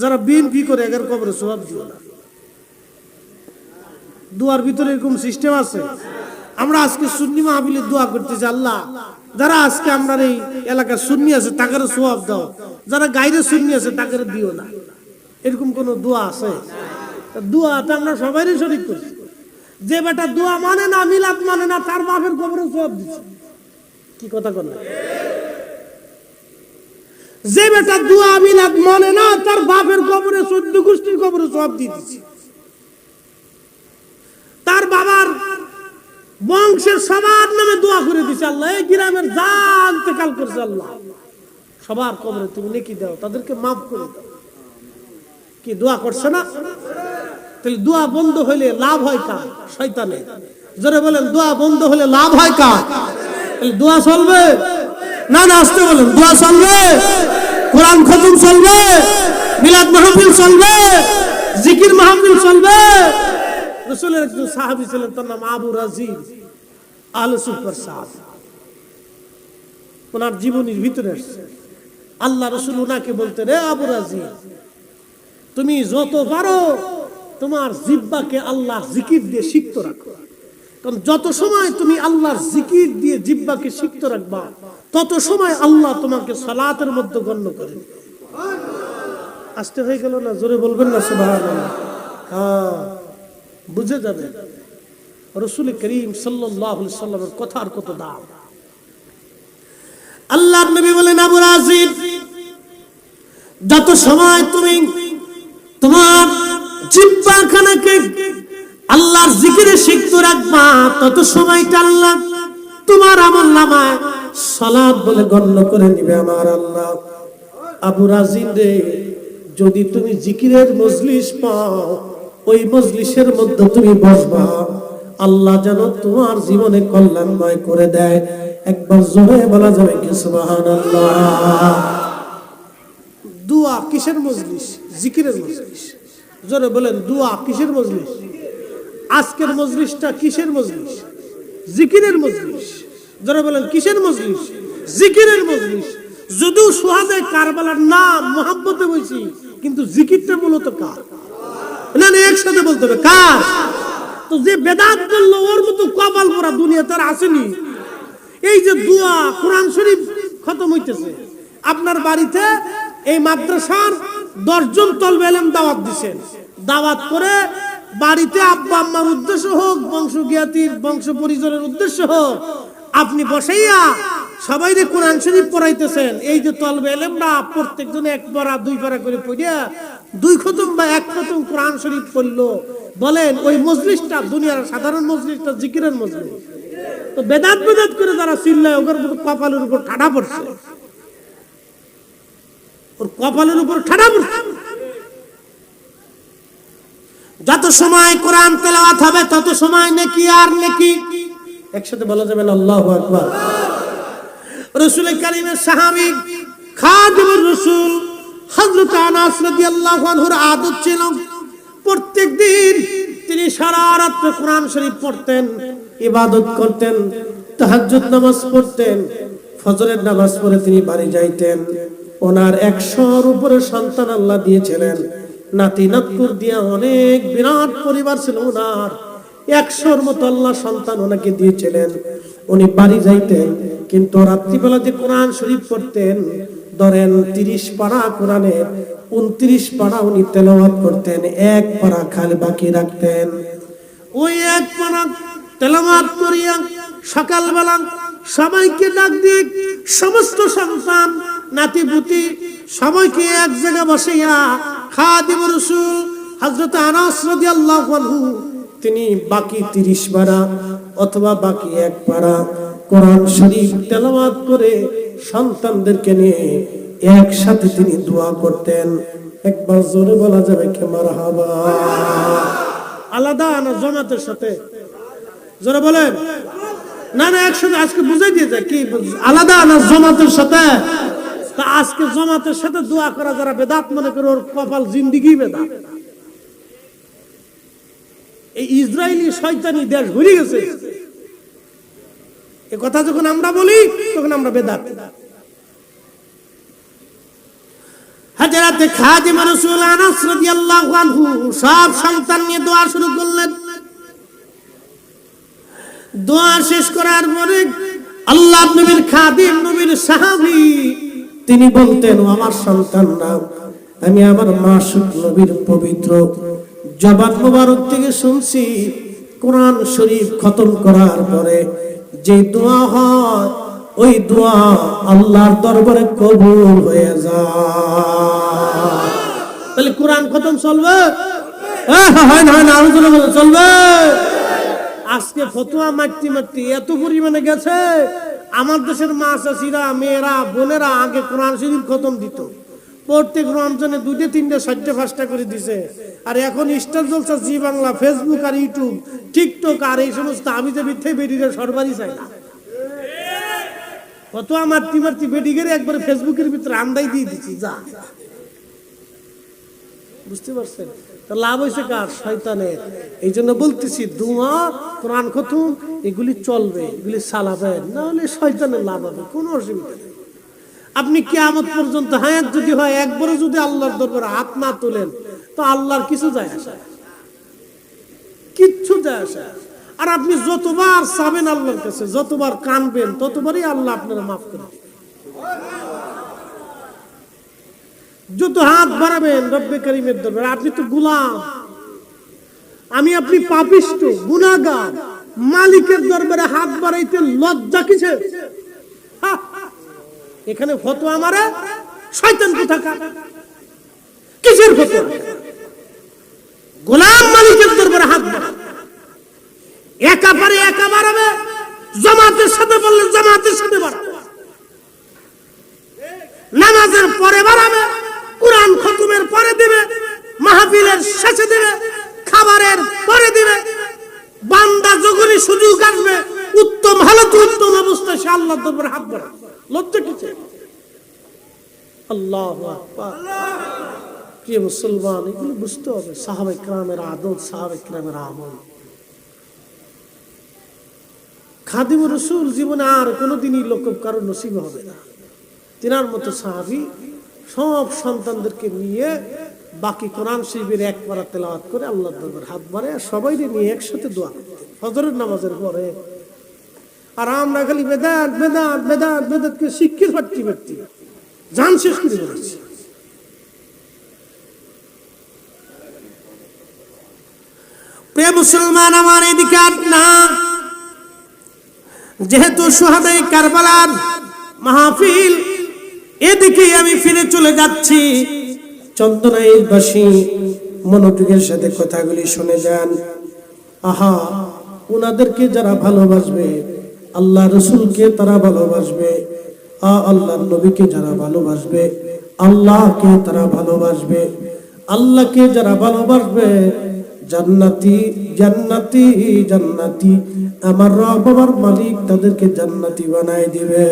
যারা বিএনপি করে এদের কবরে সওয়াব দিও না। দোয়ার ভিতরে এরকম সিস্টেম আছে? আমরা আজকে সুন্নি মাহফিলে দোয়া করতেছি, আল্লাহ যারা আজকে আমরা এই এলাকার সুন্নি আছে তাদের সওয়াব দাও, যারা গায়রে সুন্নি আছে তাদের দিও না। এরকম কোন দোয়া আছে? দোয়াটা আমরা সবাইরই শরীক করছি। যে বেটা দোয়া মানে না, মিলাদ মানে না, তার বাপের কবরে সওয়াব দিচ্ছে। কি কথা বল? যে বেটা দোয়া মিলাদ মানে না, তার বাপের কবরে 14 গোষ্ঠীর কবরে সওয়াব দিয়ে দিচ্ছে। তার বাবার বংশের সবার নামে দোয়া করে দিচ্ছে, আল্লাহ এই গ্রামের যা ইন্তেকাল করছে আল্লাহ সবার কবরে তুমি নেকি দাও, তাদেরকে মাফ করে দাও। কি দোয়া করছে না? তাহলে দোয়া বন্ধ হলে লাভ হয় কার? শয়তানের। জোরে বলেন, দোয়া বন্ধ হলে লাভ হয় কার? তাহলে দোয়া চলবে না, না আসতে বলেন, দোয়া চলবে, কোরআন খতম চলবে, মিলাদ মাহফিল চলবে, জিকির মাহফিল চলবে। রাসূলের একজন সাহাবী ছিলেন, তার নাম আবু রাজিব আহলে সুফার সাহাবী। ওনার জীবনীর ভিতরে আসছে, আল্লাহ রাসূল ওনাকে বলতেন, রে আবু রাজিব, তুমি যত পারো তোমার জিহ্বাকে আল্লাহর জিকির দিয়ে সিক্ত রাখো। কারণ যত সময় তুমি আল্লাহর জিকির দিয়ে জিহ্বাকে সিক্ত রাখবা, তত সময় আল্লাহ তোমাকে সালাতের মধ্যে গণ্য করে। আসতে হয়ে গেল না? জোরে বলবেন না সুবহানাল্লাহ? হ্যাঁ, বুঝে যাবে রাসূল করিম সাল্লাল্লাহু আলাইহি সাল্লামের কথার কত দাম। আল্লাহর নবী বলেন, আবু রাজিব, যত সময় তুমি তোমার জিহ্বাখানাকে আল্লাহর জিকিরে সিক্ত রাখবা, তত সময়টা আল্লাহ তোমার আমলনামায় সালাত বলে গণ্য করে নিবে আমার আল্লাহ। আবু রাজিব রে, যদি তুমি জিকিরের মজলিস পাও, ওই মজলিসের মধ্যে তুমি বসবা, আল্লাহ যেন তোমার জীবনে কল্যাণময় করে দেয়। একবার জোরে বলা যাবে কি সুবহানাল্লাহ? দোয়া কিসের মজলিস? জিকিরের মজলিস। জোরে বলেন, দোয়া কিসের মজলিস? আজকের মজলিসটা কিসের মজলিস? জিকিরের মজলিস। জোরে বলেন, কিসের মজলিস? জিকিরের মজলিস। যদিও সুহাদায়ে কারবালার নাম মুহাব্বতে বলছি, কিন্তু জিকিরটা মূলত কার? না না, একসাথে বলতে হবে, কার? তো যে বেদাত করলো ওর মতো কপাল পোড়া দুনিয়াতে আর আসেনি। এই যে দোয়া কোরআন শরীফ খতম হইতেছে, আপনার বাড়িতে এই মাদ্রাসার 10 জন তলবে ইলম দাওয়াত দিবেন, দাওয়াত করে বাড়িতে আব্বা আম্মার উদ্দেশ্য হোক, বংশজ্ঞাতির বংশ পরিজনের উদ্দেশ্য হোক, আপনি বসাইয়া সবাইরে কোরআন শরীফ পড়াইতেছেন। এই যে তলবে ইলমরা প্রত্যেকজনে 1 পারা 2 পারা করে পড়িয়া 2 খতম বা 1 খতম কোরআন শরীফ পড়লো, বলেন ওই মজলিসটা দুনিয়ার সাধারণ মজলিসটা জিকিরের মজলিস? তো বেদাত বেদাত করে যারা চিল্লায় ওর কপালের উপর ঠাডা পড়ছে, ওর কপালের উপর ঠাডা পড়ছে। যত সময় কোরআন তেলাওয়াত হবে তত সময় নেকি আর নেকি। একসাথে বলা যাবে না আল্লাহু আকবার। রাসূল কারীমের সাহাবী খাদিমুর রাসূল হযরত আনাস রাদিয়াল্লাহু আনহুর আদত ছিল প্রত্যেকদিন তিনি সারা রাত কোরআন শরীফ পড়তেন, ইবাদত করতেন, তাহাজ্জুদ নামাজ পড়তেন, ফজরের নামাজ পড়ে তিনি বাড়ি যাইতেন। ওনার 100-র উপরে সন্তান আল্লাহ দিয়েছিলেন, নাতি নাতকুর দিয়া অনেক বিরাট পরিবার ছিল ওনার। 100-র মতো আল্লাহ সন্তান ওনাকে দিয়েছিলেন। উনি বাড়ি যাইতেন, কিন্তু রাত্রিবেলা যে কোরআন শরীফ পড়তেন, ধরেন 30 পারা কোরআনের 29 পারা উনি তেলাওয়াত করতেন, 1 পারা খালি বাকি রাখতেন। ওই 1 পারা তেলাওয়াত করিয়া সকালবেলা সবাইকে ডাক দিয়ে সমস্ত সন্তান নাতিপুতি সবাইকে এক জায়গায় বসাইয়া খাদিমুর রাসূল হযরত আনাস রাদিয়াল্লাহু আনহু তিনি বাকি 30 পারা অথবা বাকি 1 পারা কোরআন শরীফ তেলাওয়াত করে সন্তানদেরকে নিয়ে একসাথে তিনি দোয়া করতেন। একবার জোরে বলা যাবে কি মারহাবা? আলাদা না জামাতের সাথে? জোরে বলেন না না একসাথে। আজকে বুঝাই দিয়ে যায় কি আলাদা না জামাতের সাথে? তা আজকে জামাতের সাথে দোয়া করা যারা বেদাত মনে করে ওর কপাল জিন্দেগি বেদাত। এই ইসরায়েলি শয়তানি দেশ ঘুরে গেছে, এই কথা যখন আমরা বলি তখন আমরা বেদাত। হযরত খাদিম রাসূল আনাস রাদিয়াল্লাহু আনহু সব সন্তান নিয়ে দোয়া শুরু করলেন। দোয়া শেষ করার পরে আল্লাহ নবীর খাদিম, নবীর সাহাবী তিনি বলতেন, আমার সন্তানরা, আমি আমার মাসুক নবীর পবিত্র জবান মোবারক থেকে শুনছি কোরআন শরীফ খতম করার পরে যে দোয়া হয় ওই দোয়া আল্লাহর দরবারে কবুল হয়ে যায়। তাহলে কোরআন খতম চলবে? হয় না, হয় না, আলোচনা চলবে। আজকে ফতোয়া মারতে মারতে এত পরিমাণে গেছে, আমার দেশের মা চাচিরা, মেয়েরা, বোনেরা আগে কোরআন শরীফ খতম দিত, প্রত্যেক রমজানে 2টা 3টা 4টা 5টা করে দিছে। আর এখন স্টার জলসা, জি বাংলা, ফেসবুক আর ইউটিউব, টিকটক আর এই সমস্ত আমি যে মিথ্যে বেডিরে সরবারই চাই না। ফতোয়া মারতে মারতে বেডিগেরে একবারে ফেসবুকের ভিতরে আন্দাই দিয়ে দিচ্ছি। যা বুঝতে পারছেন? তা লাভ হয়েছে কার? শয়তানের। এই জন্য বলতেছি দোয়া, কোরআন খতম এগুলি চলবে, এগুলি চালাবেন, না হলে শয়তানের লাভ হবে, কোনো অসুবিধা নেই। আপনি কিয়ামত পর্যন্ত হায়াত যদি হয় একবারও যদি আল্লাহর দরবারে হাত না তোলেন তো আল্লাহর কিছু যায় আসে, কিচ্ছু যায় আসে। আর আপনি যতবার চাবেন আল্লাহর কাছে, যতবার কানবেন, ততবারই আল্লাহ আপনারা মাফ করে দিবেন। যত হাত বাড়াবেন রব্বে কারীমের দরবারে, আপনি তো গোলাম, আমি আপনি পাপিষ্ঠ গুনাহগার, মালিকের দরবারে হাত বাড়াইতে লজ্জা কিসে? এখানে ফতোয়া আমারে শয়তান কোথাকার, কিসের ফতোয়া? গোলাম মালিকের দরবারে হাত বাড়াবে, একা পারে একা বাড়াবে, জামাতের সাথে বললে জামাতের সাথে বাড়াবে, নামাজের পরে বাড়াবে, কোরআন খতমের পরে দিবে, মাহফিলের শেষে দিবে, খাবারের পরে দিবে। বান্দা যখনই সুযোগ আসবে উত্তম হালত, উত্তম অবস্থায় সে আল্লাহর দরবারে হাত বাড়াবে। লজ্জা কিসে? আল্লাহু আকবার। প্রিয় মুসলমান, এগুলো বুঝতে হবে সাহাবায়ে কেরামের আদত, সাহাবায়ে কেরামের আমল। খাদিমুর রাসূল জীবনে আর কোনোদিনই লোক কারো নসিব হবে না। তিনার মতো সাহাবী সব সন্তানদেরকে নিয়ে বাকি কোরআন শরীফের 1 পারা তেলাওয়াত করে আল্লাহর দরবারে হাত বাড়ায় সবাই নিয়ে একসাথে দোয়া করতেন ফজরের নামাজের পরে। আর আমরা খালি বেদাত বেদাত বেদাত বেদাতকে শিক্ষিত পারতি পারতি জান শেষ করে দিয়েছি। প্রিয় মুসলমান আমার এদিকে না, যেহেতু শুহাদায়ে কারবালার মাহফিল, এদিকে আমি ফিরে চলে যাচ্ছি। চন্দনাইশবাসী মনোযোগের সাথে কথাগুলি শুনে যান। আহা, ওনাদেরকে যারা ভালোবাসবে, আল্লাহ রসুলকে তারা ভালোবাসবে, আল্লাহর নবীকে যারা ভালোবাসবে, আল্লাহকে তারা ভালোবাসবে, আল্লাহকে যারা ভালোবাসবে, জান্নাতি জান্নাতি জান্নাতি, আমার রব আমার মালিক তাদেরকে জান্নাতি বানায় দিবে।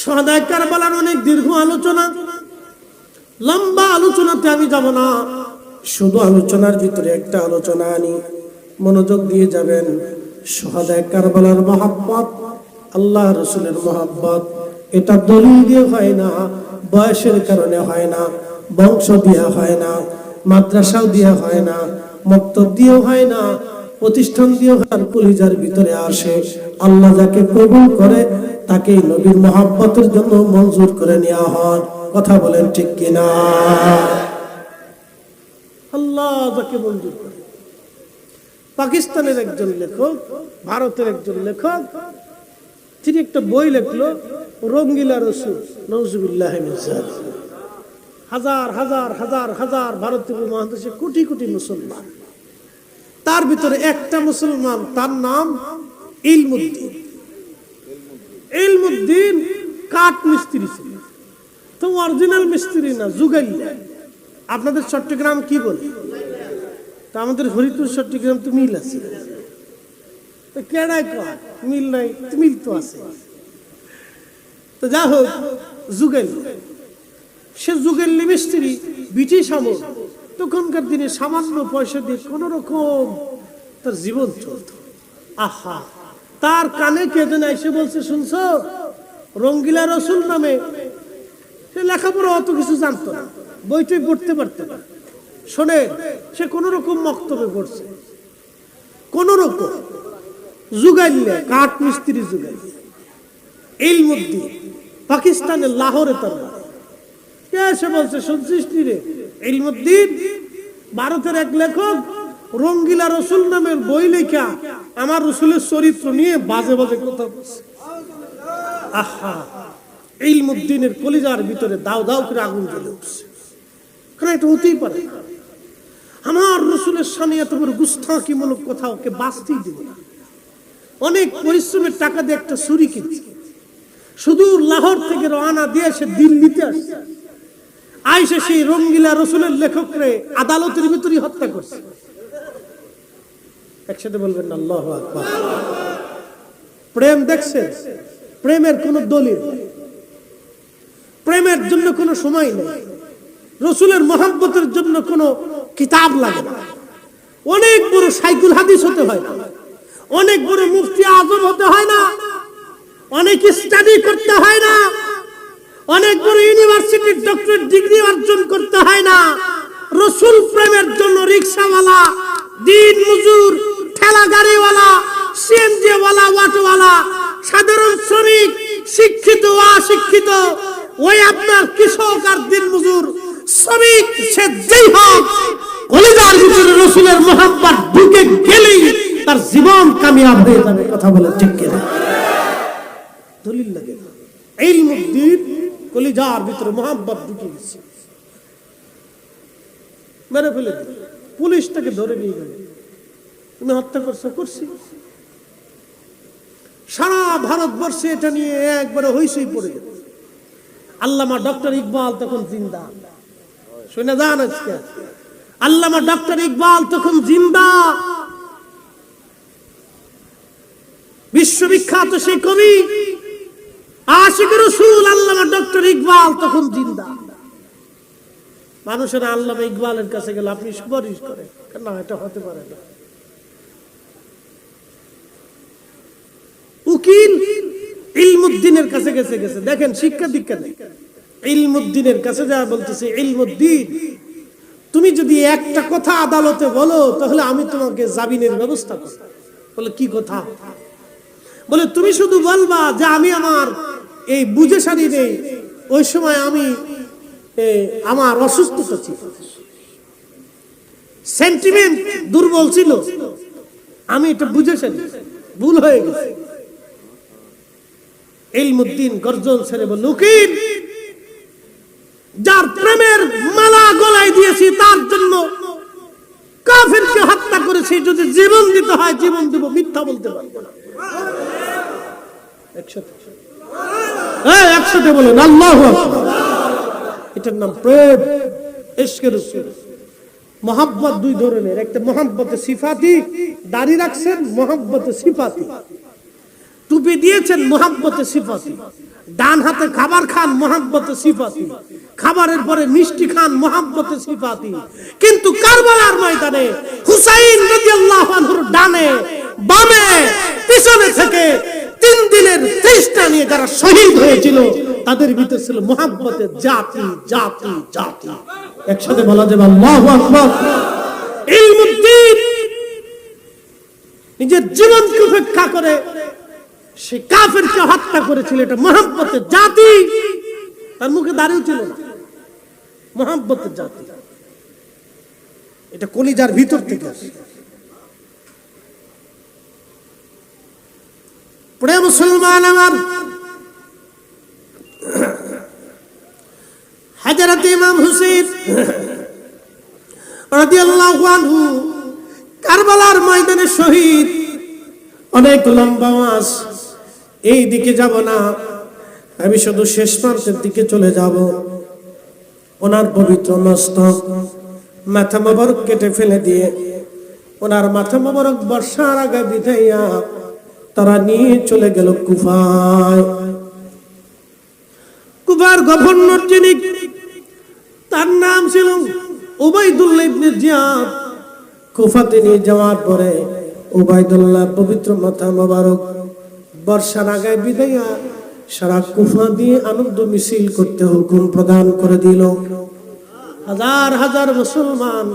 শুহাদায়ে কারবালার অনেক দীর্ঘ আলোচনা, লম্বা আলোচনাতে আমি যাব না, শুধু আলোচনার ভিতরে একটা আলোচনা আনি, মনোযোগ দিয়ে যাবেন। শুহাদায়ে কারবালার মহব্বত, আল্লাহ রসুলের মহব্বত, এটা দলিল দিয়ে হয় না, বয়সের কারণে হয় না, বংশ দিয়ে হয় না, মাদ্রাসাও দিয়ে হয় না, মক্তব দিয়েও হয় না, প্রতিষ্ঠান দিয়েও হয়, কলিজার ভিতরে আসে। আল্লাহ যাকে কবুল করে তাকে নবীর মহব্বতের জন্য মঞ্জুর করে নেওয়া হয়। কথা বলেন ঠিক কিনা? আল্লাহ যাকে মঞ্জুর করে। পাকিস্তানের একজন লেখক, ভারতের একজন লেখক, তিনি একটা বই লিখলো, রঙ্গিলা রসুল, নাউজুবিল্লাহ মিন যালিক। হাজার হাজার হাজার হাজার ভারতীয় উপমহাদেশে কোটি কোটি মুসলমান, তার ভিতরে একটা মুসলমান, তার নাম ইলমুদ্দিন। ইলমুদ্দিন কাঠ মিস্ত্রি ছিল, তো অরিজিনাল মিস্ত্রি না, জুগাইল্লা। আপনাদের চট্টগ্রাম কি বলে? তা আমাদের হরিপুর চট্টগ্রাম তো মিল আছে, কেডায় কয় মিল নাই? মিল তো আছে। তো যা হোক, জুগাইল্লা, সে জুগাইল্লা মিস্ত্রি, ব্রিটিশ আমল, তখনকার দিনে সামান্য পয়সা দিয়ে কোন রকম তার জীবন চলত। আহা, তার কানে কে যেন এসে বলছে, শুনছো রঙ্গিলা রসুল নামে, সে লেখাপড়া অত কিছু জানতো না, বইটই পড়তে পারতো না, শোনে সে কোন রকম মক্তবে পড়ছে, কোন রকম জুগাইল্লা, কাঠ মিস্ত্রি জুগাইল্লা। ইলমুদ্দিন পাকিস্তানের লাহোরে তার বাড়ি। কে এসে বলছে, শুনছিস নি রে, ইলমুদ্দিন ভারতের এক লেখক রঙ্গিলা রসুল নামের বই লেখা আমার রসুলের চরিত্র নিয়ে বাজে বাজে কথা বলছে। আহা, ইলমুদ্দিনের কলিজার ভিতরে দাও দাও করে আগুন জ্বলে উঠছে। কারণ এটা হতেই পারে, আমার রসুলের সামনে এত বড় গুস্তাখিমূলক কথা ওকে বাঁচতেই দিব না। অনেক পরিশ্রমের টাকা দিয়ে একটা ছুরি কিনছে, শুধু লাহোর থেকে রওনা দিয়ে সে দিল্লিতে আসছে, আইসে সেই রঙ্গিলা রসুলের লেখকরে আদালতের ভিতরে হত্যা করছে। একসাথে বলবেন না আল্লাহু আকবার। প্রেম দেখছেন? প্রেমের কোন দলিল, প্রেমের জন্য কোনো সময় নেই, রসুলের মহব্বতের জন্য কোনো কিতাব লাগে না, অনেক বড় সাইকুল হাদিস হতে হয় না, অনেক বড় মুফতি আজম হতে হয় না, অনেক স্টাডি করতে হয় না, অনেক বড় ইউনিভার্সিটির ডক্টরেট ডিগ্রি অর্জন করতে হয় না। রসুল প্রেমের জন্য রিকশাওয়ালা, দিন মজুর, ঠেলা গাড়িওয়ালা, সিএনজি ওয়ালা, অটোওয়ালা, সাধারণ শ্রমিক, শিক্ষিত অশিক্ষিত, ওই আপনার কৃষক আর দিন মজুর শ্রমিক, সে যেই হোক, কলিজার ভিতরে রসুলের মহব্বত ঢুকে গেলেই তার জীবন কামিয়াব হয়ে যাবে। কথা বলে ঠিক কিনা? দলিল লাগে না। ইলমুদ্দিন কলিজার ভিতরে মহব্বত ঢুকে গেছে, মেরে ফেলে দিল, পুলিশ তাকে ধরে নিয়ে গেল। তুমি হত্যা করছো? করছি। সারা ভারতবর্ষে এটা নিয়ে একবারে হইচই পড়ে গেল। আল্লামা ডক্টর ইকবাল তখন জিন্দা, শুনে যান আজকে, আল্লামা ডক্টর ইকবাল তখন জিন্দা, বিশ্ববিখ্যাত সেই কবি আশিক রাসূল আল্লামা ডক্টর ইকবাল তখন জিন্দা। মানুষেরা আল্লামা ইকবালের কাছে গেল, আপনি সুপারিশ করেন, না এটা হতে পারে না। উকিল ইলমুদ্দিনের কাছে গেছে, দেখেন শিক্ষা দীক্ষা নেই, ইলমুদ্দিনের কাছে যা বলতেছে, ইলমুদ্দিন তুমি যদি একটা কথা আদালতে বলো তাহলে আমি তোমাকে জামিনের ব্যবস্থা করব। বলে কি কথা? বলে তুমি শুধু বলবা যে আমি আমার এই বুঝে শাড়ি নেই, ওই সময় আমি আমার অসুস্থতা ছিল, সেন্টিমেন্ট দুর্বল ছিল, আমি এটা বুঝে শাড়ি, ভুল হয়ে গেছে। ইলমুদ্দিন গর্জন ছেড়ে বলল, উকিল, যার প্রেমের মালা গলায় দিয়েছি তার জন্য কাফেরকে হত্যা করেছি, যদি জীবন দিতে হয় জীবন দেব, মিথ্যা বলতে পারবো না। একসাথে বলেন আল্লাহু আকবার। এটার নাম প্রেম, ইশকে রাসূল। মহব্বত দুই ধরনের, একটা মহব্বতে সিফাতি, দাড়ি রাখছেন মহব্বতে সিফাতি, টুপি দিয়েছেন মহব্বতে সিফাতি, ডান হাতে খাবার খান মহব্বতে সিফাতি, খাবারের পরে মিষ্টি খান মহব্বতে সিফাতি। কিন্তু কারবালার ময়দানে হুসাইন রাদিয়াল্লাহু আনহুর ডানে বামে পিছনে থেকে 3 দিনের চেষ্টা নিয়ে যারা শহীদ হয়েছিল তাদের ভিতরে ছিল মহব্বতের জাতি জাতি জাতি। একসাথে বলা যাবে আল্লাহু আকবার। ইলমুদ্দিন নিজের জীবনকে উপেক্ষা করে সে কাফেরকে হত্যা করেছিল, এটা মহব্বতের জাতি। তার মুখে দাঁড়িয়ে ছিল না, মহব্বতের জাতি, এটা কলিজার ভিতর থেকে আসে। প্রিয় মুসলমান আমার, হযরত ইমাম হুসাইন রাদিয়াল্লাহু আনহু কারবালার ময়দানে শহীদ। অনেক লম্বা ওয়াজ, এই দিকে যাব না, আমি শুধু শেষ প্রান্তের দিকে চলে যাব। ওনার পবিত্র মস্তক মাথা মোবারক কেটে ফেলে দিয়ে ওনার মাথা মোবারক বর্ষার আগে বিধাইয়া তারা নিয়ে চলে গেল কুফায়। কুফার গভর্নর যিনি, তার নাম ছিল উবাইদুল্লাহ ইবনে জিয়াদ। কুফাতে নিয়ে যাওয়ার পরে উবাইদুল্লাহ পবিত্র মাথা মোবারক বর্ষার আগে বিধাইয়া সারা কুফা দিয়ে আনন্দ মিছিল করতে হুকুম প্রদান করে দিল। হাজার হাজার মুসলমান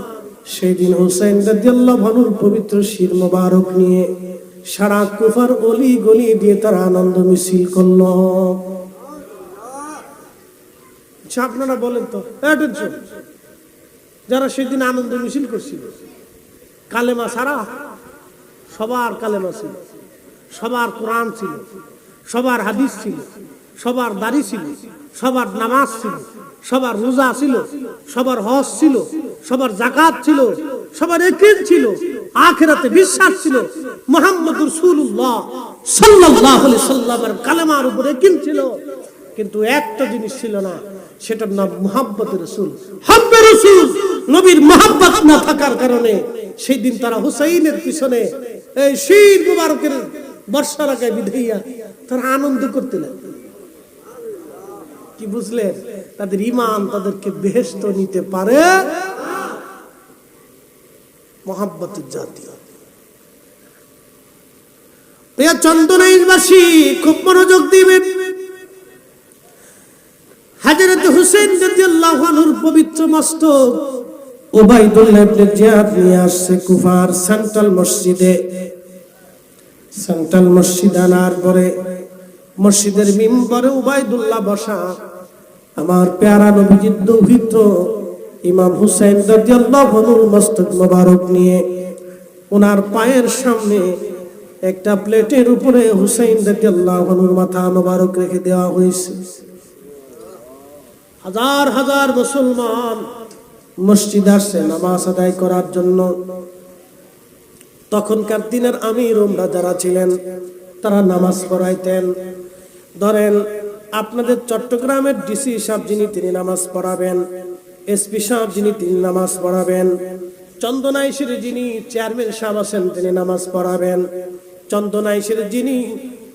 সেই দিন হুসাইন রাদিয়াল্লাহু আনহুর পবিত্র শির মোবারক নিয়ে সারা কুফার অলি গলি দিয়ে তারা আনন্দ মিছিল করল। আপনারা বলেন তো, যারা সেদিন আনন্দ মিছিল করছিল, কালেমা সারা, সবার কালেমা ছিল, সবার কোরআন ছিল, সবার হাদিস ছিল, সবার দাড়ি ছিল, সবার নামাজ ছিল, সবার রোজা ছিল, সবার হজ ছিল, সবার যাকাত ছিল, সবার ইয়াকিন ছিল, আখিরাতে বিশ্বাস ছিল, মুহাম্মদুর রাসূলুল্লাহ সাল্লাল্লাহু আলাইহি সাল্লামের কালেমার উপরে ইয়াকিন ছিল। কিন্তু একটা জিনিস ছিল না, সেটার নাম মুহাব্বতের রাসূল, হব্বে রাসূল। নবীর মুহাব্বত না থাকার কারণে সেই দিন তারা হুসাইনের পিছনে এই শির মুবারকের বর্ষা লাগায় বিধাইয়া তারা আনন্দ করতে লাগলো। কি বুঝলেন? তাদের ঈমান তাদেরকে বেহেশত নিতে পারে মুহাব্বতের জাতি। প্রিয় চন্দনাইশবাসী, খুব মনোযোগ দিবেন। হযরত হুসাইন রাদিয়াল্লাহু আনহুর পবিত্র মস্তক উবাইদুল্লাহ ইবনে জিয়াদ নিয়ে আসছে কুফার সেন্ট্রাল মসজিদে। সেন্ট্রাল মসজিদ আনার পরে মসজিদের মিম্বরে উবাইদুল্লাহ বসা। আমার প্যারা নবীজির দৌহিত্র ইমাম হুসাইন রাদিয়াল্লাহু আনহুর মস্তক মোবারক নিয়ে ওনার পায়ের সামনে একটা প্লেটের উপরে হুসাইন রাদিয়াল্লাহু আনহুর মাথা মোবারক রেখে দেওয়া হয়েছে। হাজার হাজার মুসলমান মসজিদ আসছে নামাজ আদায় করার জন্য। তখনকার দিনের আমির ওমরা যারা ছিলেন তারা নামাজ পড়াইতেন। ধরেন আপনাদের চট্টগ্রামের ডিসি সাহেব যিনি, তিনি নামাজ পড়াবেন। এসপি সাহেব যিনি, তিনি নামাজ পড়াবেন। চন্দনাইশের যিনি চেয়ারম্যান সাহেব আছেন, তিনি নামাজ পড়াবেন। চন্দনাইশের যিনি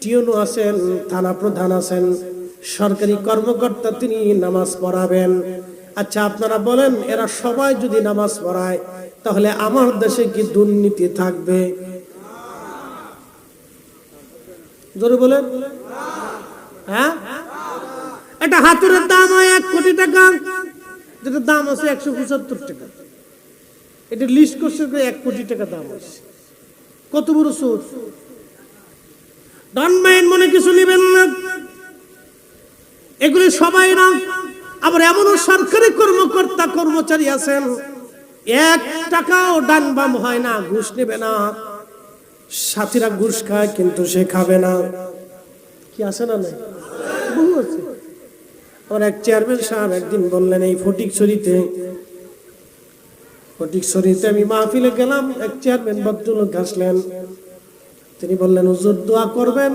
টিউনো আছেন, থানা প্রধান আছেন, সরকারি কর্মকর্তা, তিনি নামাজ পড়াবেন। আচ্ছা আপনারা বলেন, এরা সবাই যদি নামাজ পড়ায় তাহলে আমার দেশে কি দুর্নীতি থাকবে? জোরে বলেন। হ্যাঁ, এটা হাতুড়ের দাম হয় 1 কোটি টাকা, যেটা দাম আছে 175 টাকা। এটা লিস্ট করছে 1 কোটি টাকা দাম আছে। কত বড় সুর। ডন মাইন্ড মনে কিছু নেবেন না, এগুলি সবাই না। আবার এমনও সরকারি কর্মকর্তা কর্মচারী আছেন 1 টাকাও ডান বাম হয় না, ঘুষ নেবে না। সাথীরা ঘুষ খায় কিন্তু সে খাবে না। কি আছে না? নাই, বহু আছে। আমার এক চেয়ারম্যান সাহেব একদিন বললেন, এই ফটিকছড়িতে আমি মাহফিলে গেলাম, এক চেয়ারম্যান ভদ্রলোক আসলেন। তিনি বললেন, হুজুর দোয়া করবেন,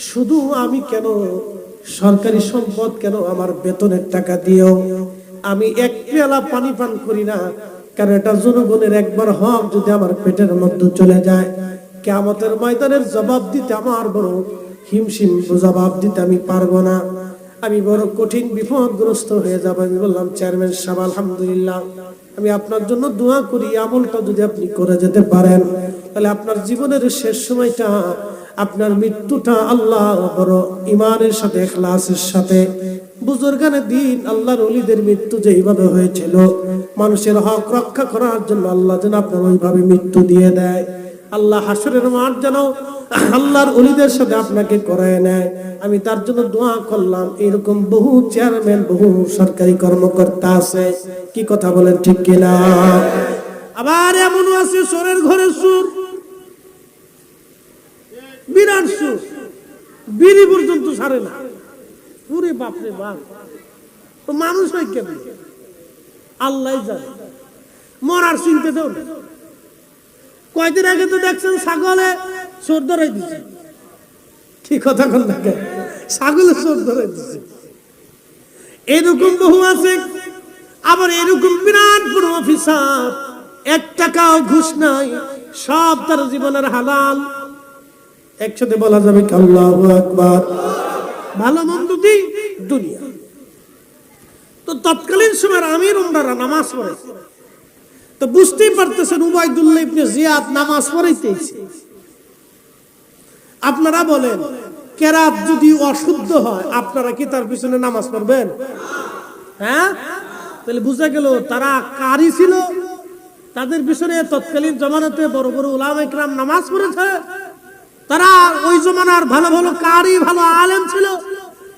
শুধু আমি কেন, সরকারি সম্পদ কেন, আমার বেতনের টাকা দিয়েও আমি 1 পেয়ালা পানি পান করি না, কারণ এটা জনগণের একবার হক যদি আমার পেটের মধ্যে চলে যায়, কিয়ামতের ময়দানের জবাব দিতে আমার বড় হিমশিম, জবাব দিতে আমি পারবো না, আমি বড় কঠিন বিপদগ্রস্ত হয়ে যাব। আমি বললাম, চেয়ারম্যান সাহেব আলহামদুলিল্লাহ, আমি আপনার জন্য দোয়া করি, আমলটা যদি আপনি করে যেতে পারেন তাহলে আপনার জীবনের শেষ সময়টা, আপনার মৃত্যুটা আল্লাহ বড় ইমানের সাথে, ইখলাসের সাথে, বুজুর্গানের দিন আল্লাহর ওলিদের মৃত্যু যেইভাবে হয়েছিল, মানুষের হক রক্ষা করার জন্য আল্লাহ যেন আপনার ওইভাবে মৃত্যু দিয়ে দেয়। আল্লাহ হাসরের মাঠ যেন আল্লাহর ওলিদের সাথে আপনাকে করায় নেয়। আমি তার জন্য দোয়া করলাম। এরকম বহু চেয়ারম্যান, বহু সরকারি কর্মকর্তা আছে, কি কথা বলেন ঠিক কিনা? আবার এমনও আছে চোরের ঘরে সুর, বিরাট সুর, বিড়ি পর্যন্ত ছাড়ে না। পুরে বাপরে বাপ, তো মানুষ হয় কেমন আল্লাহ জানে, মরার চিনতে দেও না। কয়দিন আগে তো দেখছেন ছাগলে চোর ধরাই দিচ্ছে, কি কথা কন না, ছাগলে চোর ধরাই দিচ্ছে। এরকম বহু আছে। আবার এরকম বিরাট বড় অফিসার, 1 টাকাও ঘুষ নাই, সব তার জীবনের হালাল। একসাথে বলা যাবে কি আল্লাহু আকবার। ভালো মন্দ দিই দুনিয়া। তো তৎকালীন সময় আমির উমরারা নামাজ পড়ে, তো বুঝতেই পারতেছেন উবাইদুল্লাহ ইবনে জিয়াদ নামাজ পড়াইতেছে। আপনারা বলেন, কেরাত যদি অশুদ্ধ হয়, আপনারা কি তার পিছনে নামাজ পড়বেন? হ্যাঁ, তাহলে বুঝা গেল তারা কারি ছিল, তাদের পিছনে তৎকালীন জমানাতে বড় বড় উলামা ইকরাম নামাজ পড়েছে। তারা ওই জমানার ভালো ভালো কারি, ভালো আলেম ছিল,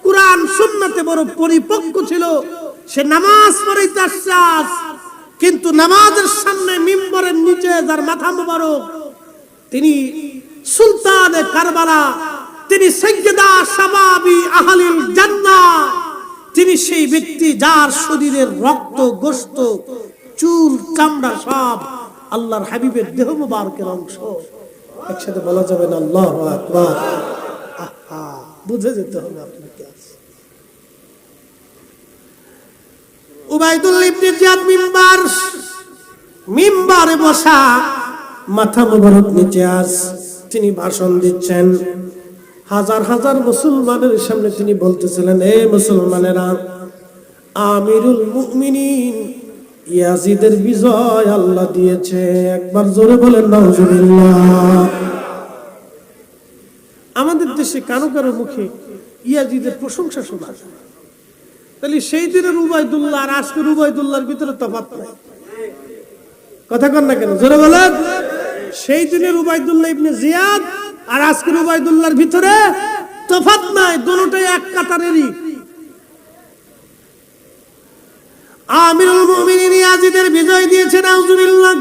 কুরআন সুন্নাতে বড় পরিপক্ক ছিল। সে নামাজ পড়াইতে আসছে, কিন্তু নামাজের সামনে মিম্বরের নিচে যার মাথা মোবারক, তিনি সুলতানে কারবালা, তিনি সাইয়্যিদা শাবাবি আহলিল জান্নাহ, তিনি সেই ব্যক্তি যার শরীরের রক্ত, গোশত, চুল, চামড়া সব আল্লাহর হাবিবের দেহ মোবারকের অংশ। একসাথে বলা যাবে না আল্লাহু আকবার। আহা, বুঝে যেতে হবে আপনাকে। উবাইদুল্লাহ ইবনে জিয়াদ মিম্বারে বসা, মাথা মোবারক নিচে আস, তিনি ভাষণ দিচ্ছেন। হাজার হাজার মুসলমানের সামনে তিনি বলতেছিলেন, হে মুসলমানেরা, আমিরুল মুমিনিন ইয়াজিদের বিজয় আল্লাহ দিয়েছে। একবার জোরে বলেন নাউজুবিল্লাহ। আমাদের দেশে কারো কারো মুখে ইয়াজিদের প্রশংসা শোনা যায়, তাহলে সেই দিনের উবাইদুল্লাহ আর আজকের উবাইদুল্লাহর ভিতরে তফাৎ নাই। কথা কন না কেন, জোরে বলেন। সেই দিনের উবাইদুল্লাহ ইবনে জিয়াদ আর আজকের উবাইদুল্লাহর ভিতরে তফাৎ নাই, দুটোই এক কাতারেরই। আমিরুল মুমিনিন ইয়াজিদের বিজয় দিয়েছে, নাউজুবিল্লাহ।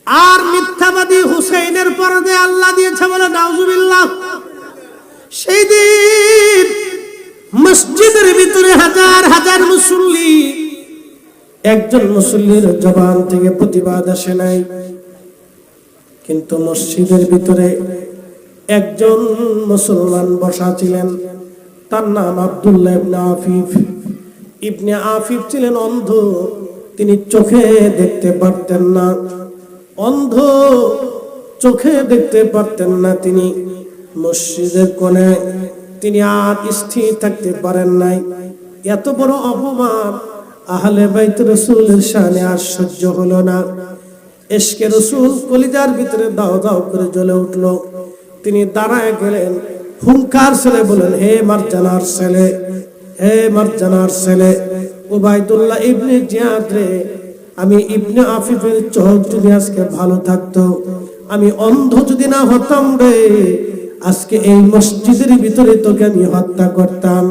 আর মিথ্যাবাদী হুসাইনের পরদে আল্লাহ দিয়েছে, বলে নাউজুবিল্লাহ। সেই দিন মসজিদের ভিতরে হাজার হাজার মুসল্লি, একজন মুসল্লির জবান থেকে প্রতিবাদ আসে নাই, কিন্তু মসজিদের ভিতরে একজন মুসলমান বসা ছিলেন, তার নাম আব্দুল্লাহ ইবনে আফিফ ছিলেন অন্ধ। তিনি চোখে দেখতে পারতেন না, অন্ধ, চোখে দেখতে পারতেন না। তিনি মসজিদের কোণে, তিনি আর স্থির থাকতে পারেন নাই। এত বড় অপমান আহলে বাইত রাসূলের শানে আর সহ্য হলো না। ইশকে রাসূল কলিজার ভিতরে দাও দাও করে জ্বলে উঠল। তিনি দাঁড়ায় গেলেন, হুঙ্কার ছেলে বলেন, হে মারজানার ছেলে, হে মারজানার ছেলে উবাইদুল্লাহ ইবনে জিয়াদ রে, আমি ইবনে আফিফের চোখ যদি আজকে ভালো থাকতো, আমি অন্ধ যদি না হতাম রে, আজকে এই মসজিদের ভিতরে তোকে আমি হত্যা করতাম।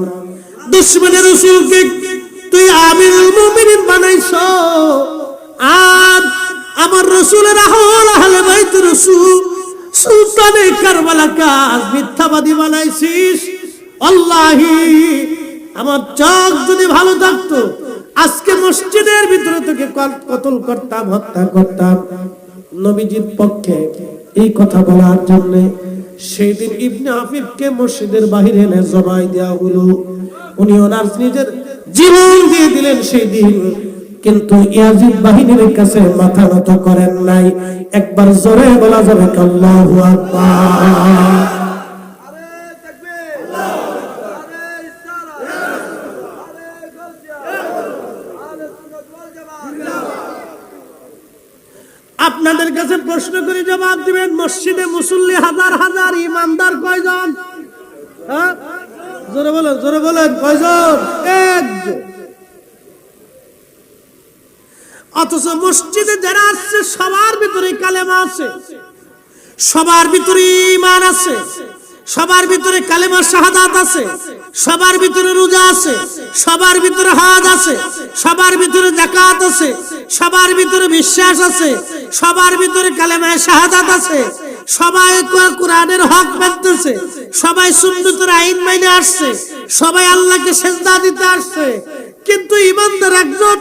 দুশমনের রাসূলকে তুই আমিরুল মুমিনিন বানাইছ, আর আমার রাসূলের আহলে বাইত রাসূল সুলতানে কারবালাকে মিথ্যাবাদী বানাইছিস। আল্লাহি আমার চোখ যদি ভালো থাকতো আজকে মসজিদের ভিতরে তোকে কতল করতাম, হত্যা করতাম। নবীজির পক্ষে এই কথা বলার জন্য সেই দিন ইবনে আফিফকে মসজিদের বাহিরে এনে জবাই দেওয়া হলো। উনি ওনার নিজের জীবন দিয়ে দিলেন সেই দিন, কিন্তু ইয়াজিদ বাহিনীর কাছে মাথা নত করেন নাই। একবার জোরে বলা যাবে আল্লাহু আকবার। আপনাদের কাছে প্রশ্ন করে জবাব দিবেন, মসজিদে মুসল্লি হাজার হাজার, ইমানদার কয়জন? হ্যাঁ, জোরে বলেন, জোরে বলেন, কয়জন? একজন। অথচ মসজিদে যারা আসছে সবার ভিতরে কালেমা আছে, সবার ভিতরে ঈমান আছে, সবার ভিতরে কালেমা শাহাদাত আছে, সবার ভিতরে রোজা আছে, সবার ভিতরে হজ আছে, সবার ভিতরে যাকাত আছে, সবার ভিতরে বিশ্বাস আছে, সবার ভিতরে কালেমা শাহাদাত আছে, সবাই কোরআনের হক মানতেছে, সবাই সুন্নতের আইন মেনে আসছে, সবাই আল্লাহকে সিজদা দিতে আসছে। কিন্তু ইমানদার একজন,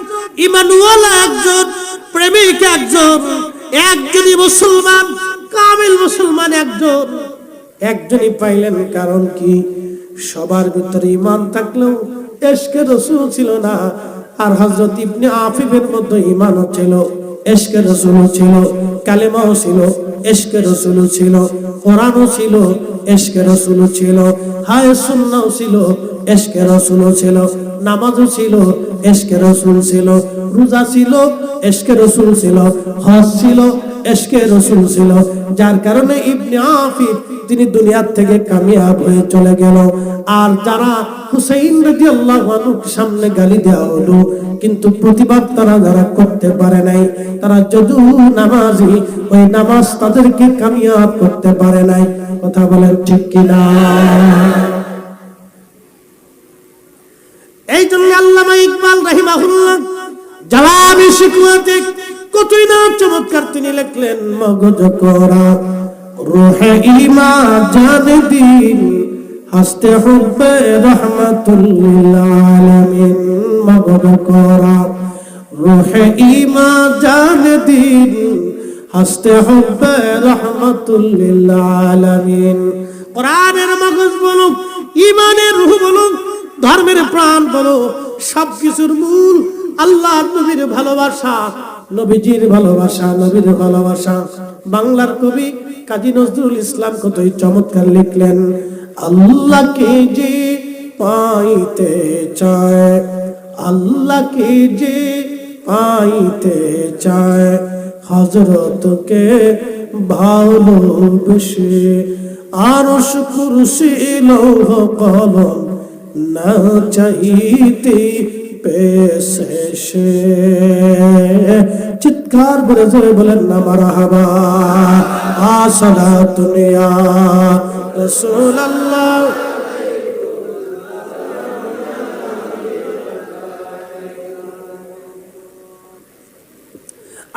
ইমানওয়ালা একজন, প্রেমিক একজন, একজনই মুসলমান, কামিল মুসলমান একজন, একজনই পাইলেন। কারণ কি? সবার ভিতরে ঈমান থাকলেও ইশকে রাসূল ছিল না। আর হযরত ইবনে আফিফের মধ্যে ঈমানও ছিল, ইশকে রাসূলও ছিল, কালেমাও ছিল, ইশকে রাসূলও ছিল, কোরআনও ছিল, ইশকে রাসূলও ছিল, হায় সুন্নাহও ছিল, ইশকে রাসূলও ছিল, নামাজও ছিল, ইশকে রাসূল ছিল, রোজা ছিল, ইশকে রাসূল ছিল, হজ ছিল, ইশকে রাসূল ছিল। যার কারণে ইবনে আফিফ তিনি দুনিয়ার থেকে কামিয়াব হয়ে চলে গেল। আর যারা হুসাইন রাদিয়াল্লাহু আনহুর সামনে গালি দেওয়া হলো, কিন্তু প্রতিবাদ তারা যারা করতে পারে নাই, তারা যদিও নামাজি, ওই নামাজ তাদেরকে কামিয়াব করতে পারে নাই। কথা বলেন ঠিক কিনা? এই জন্য আল্লামা ইকবাল রাহিমাহুল্লাহ জাওয়াবি শিকওয়াতে কতই না চমৎকার তিনি লিখলেন, মগজ করা রূহে ঈমান জানে দিন, হাসতে হুব্বে রাহমাতুল লিল আলামিন। মগজ করা রূহে ঈমান জানে দিন, হাসতে হুব্বে রাহমাতুল লিল আলামিন। কোরআনের মগজ বলো, ঈমানের রূহ বলো, ধর্মের প্রাণ বলো, সবকিছুর মূল আল্লাহর নবীর ভালোবাসা, নবীজির ভালোবাসা, নবীর ভালোবাসা। বাংলার কবি কাজী নজরুল ইসলাম কতই চমৎকার লিখলেন, আল্লাহকে যে পাইতে চায়, আল্লাহকে যে পাইতে চায়, হযরতকে ভালোবেসে আরশ কুরসি লৌহ কলম না চাইতে পেশে। চিৎকার করে জোরে বলেন না মারহাবা। আসসালাতু ইয়া রাসূলুল্লাহ।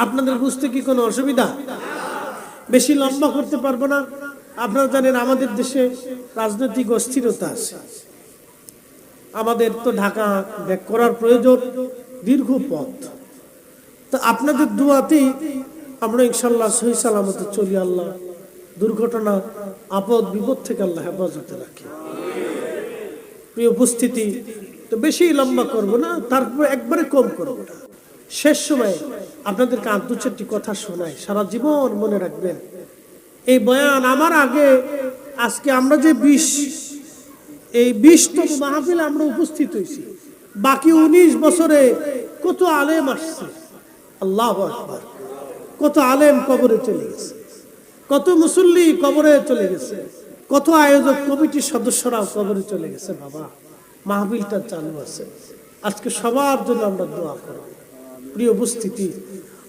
আপনাদের বুঝতে কি কোনো অসুবিধা? বেশি লম্বা করতে পারবো না। আপনারা জানেন আমাদের দেশে রাজনৈতিক অস্থিরতা আছে। আমাদের তো ঢাকা ব্যাক করার প্রয়োজন, দীর্ঘ পথ। তো আপনাদের দুয়াতেই আমরা ইনশাল্লাহ সহি সালামতে চলি। আল্লাহ দুর্ঘটনা, আপদ বিপদ থেকে আল্লাহ হেফাজতে রাখে। প্রিয় উপস্থিতি, তো বেশি লম্বা করব না, তারপর একবারে কম করব না। শেষ সময় আপনাদেরকে আর দু চারটি কথা শোনাই, সারা জীবন মনে রাখবেন। এই বয়ান আমার আগে আজকে আমরা যে 20তম মাহফিলে আমরা উপস্থিত হয়েছি, বাকি 19 বছরে কত আলেম আসছে। আল্লাহু আকবার। কত আলেম কবরে চলে গেছে, কত মুসল্লি কবরে চলে গেছে, কত আয়োজক কমিটির সদস্যরাও কবরে চলে গেছে। বাবা, মাহফিলটা চালু আছে, আজকে সবার জন্য আমরা দোয়া করব। প্রিয় উপস্থিতি,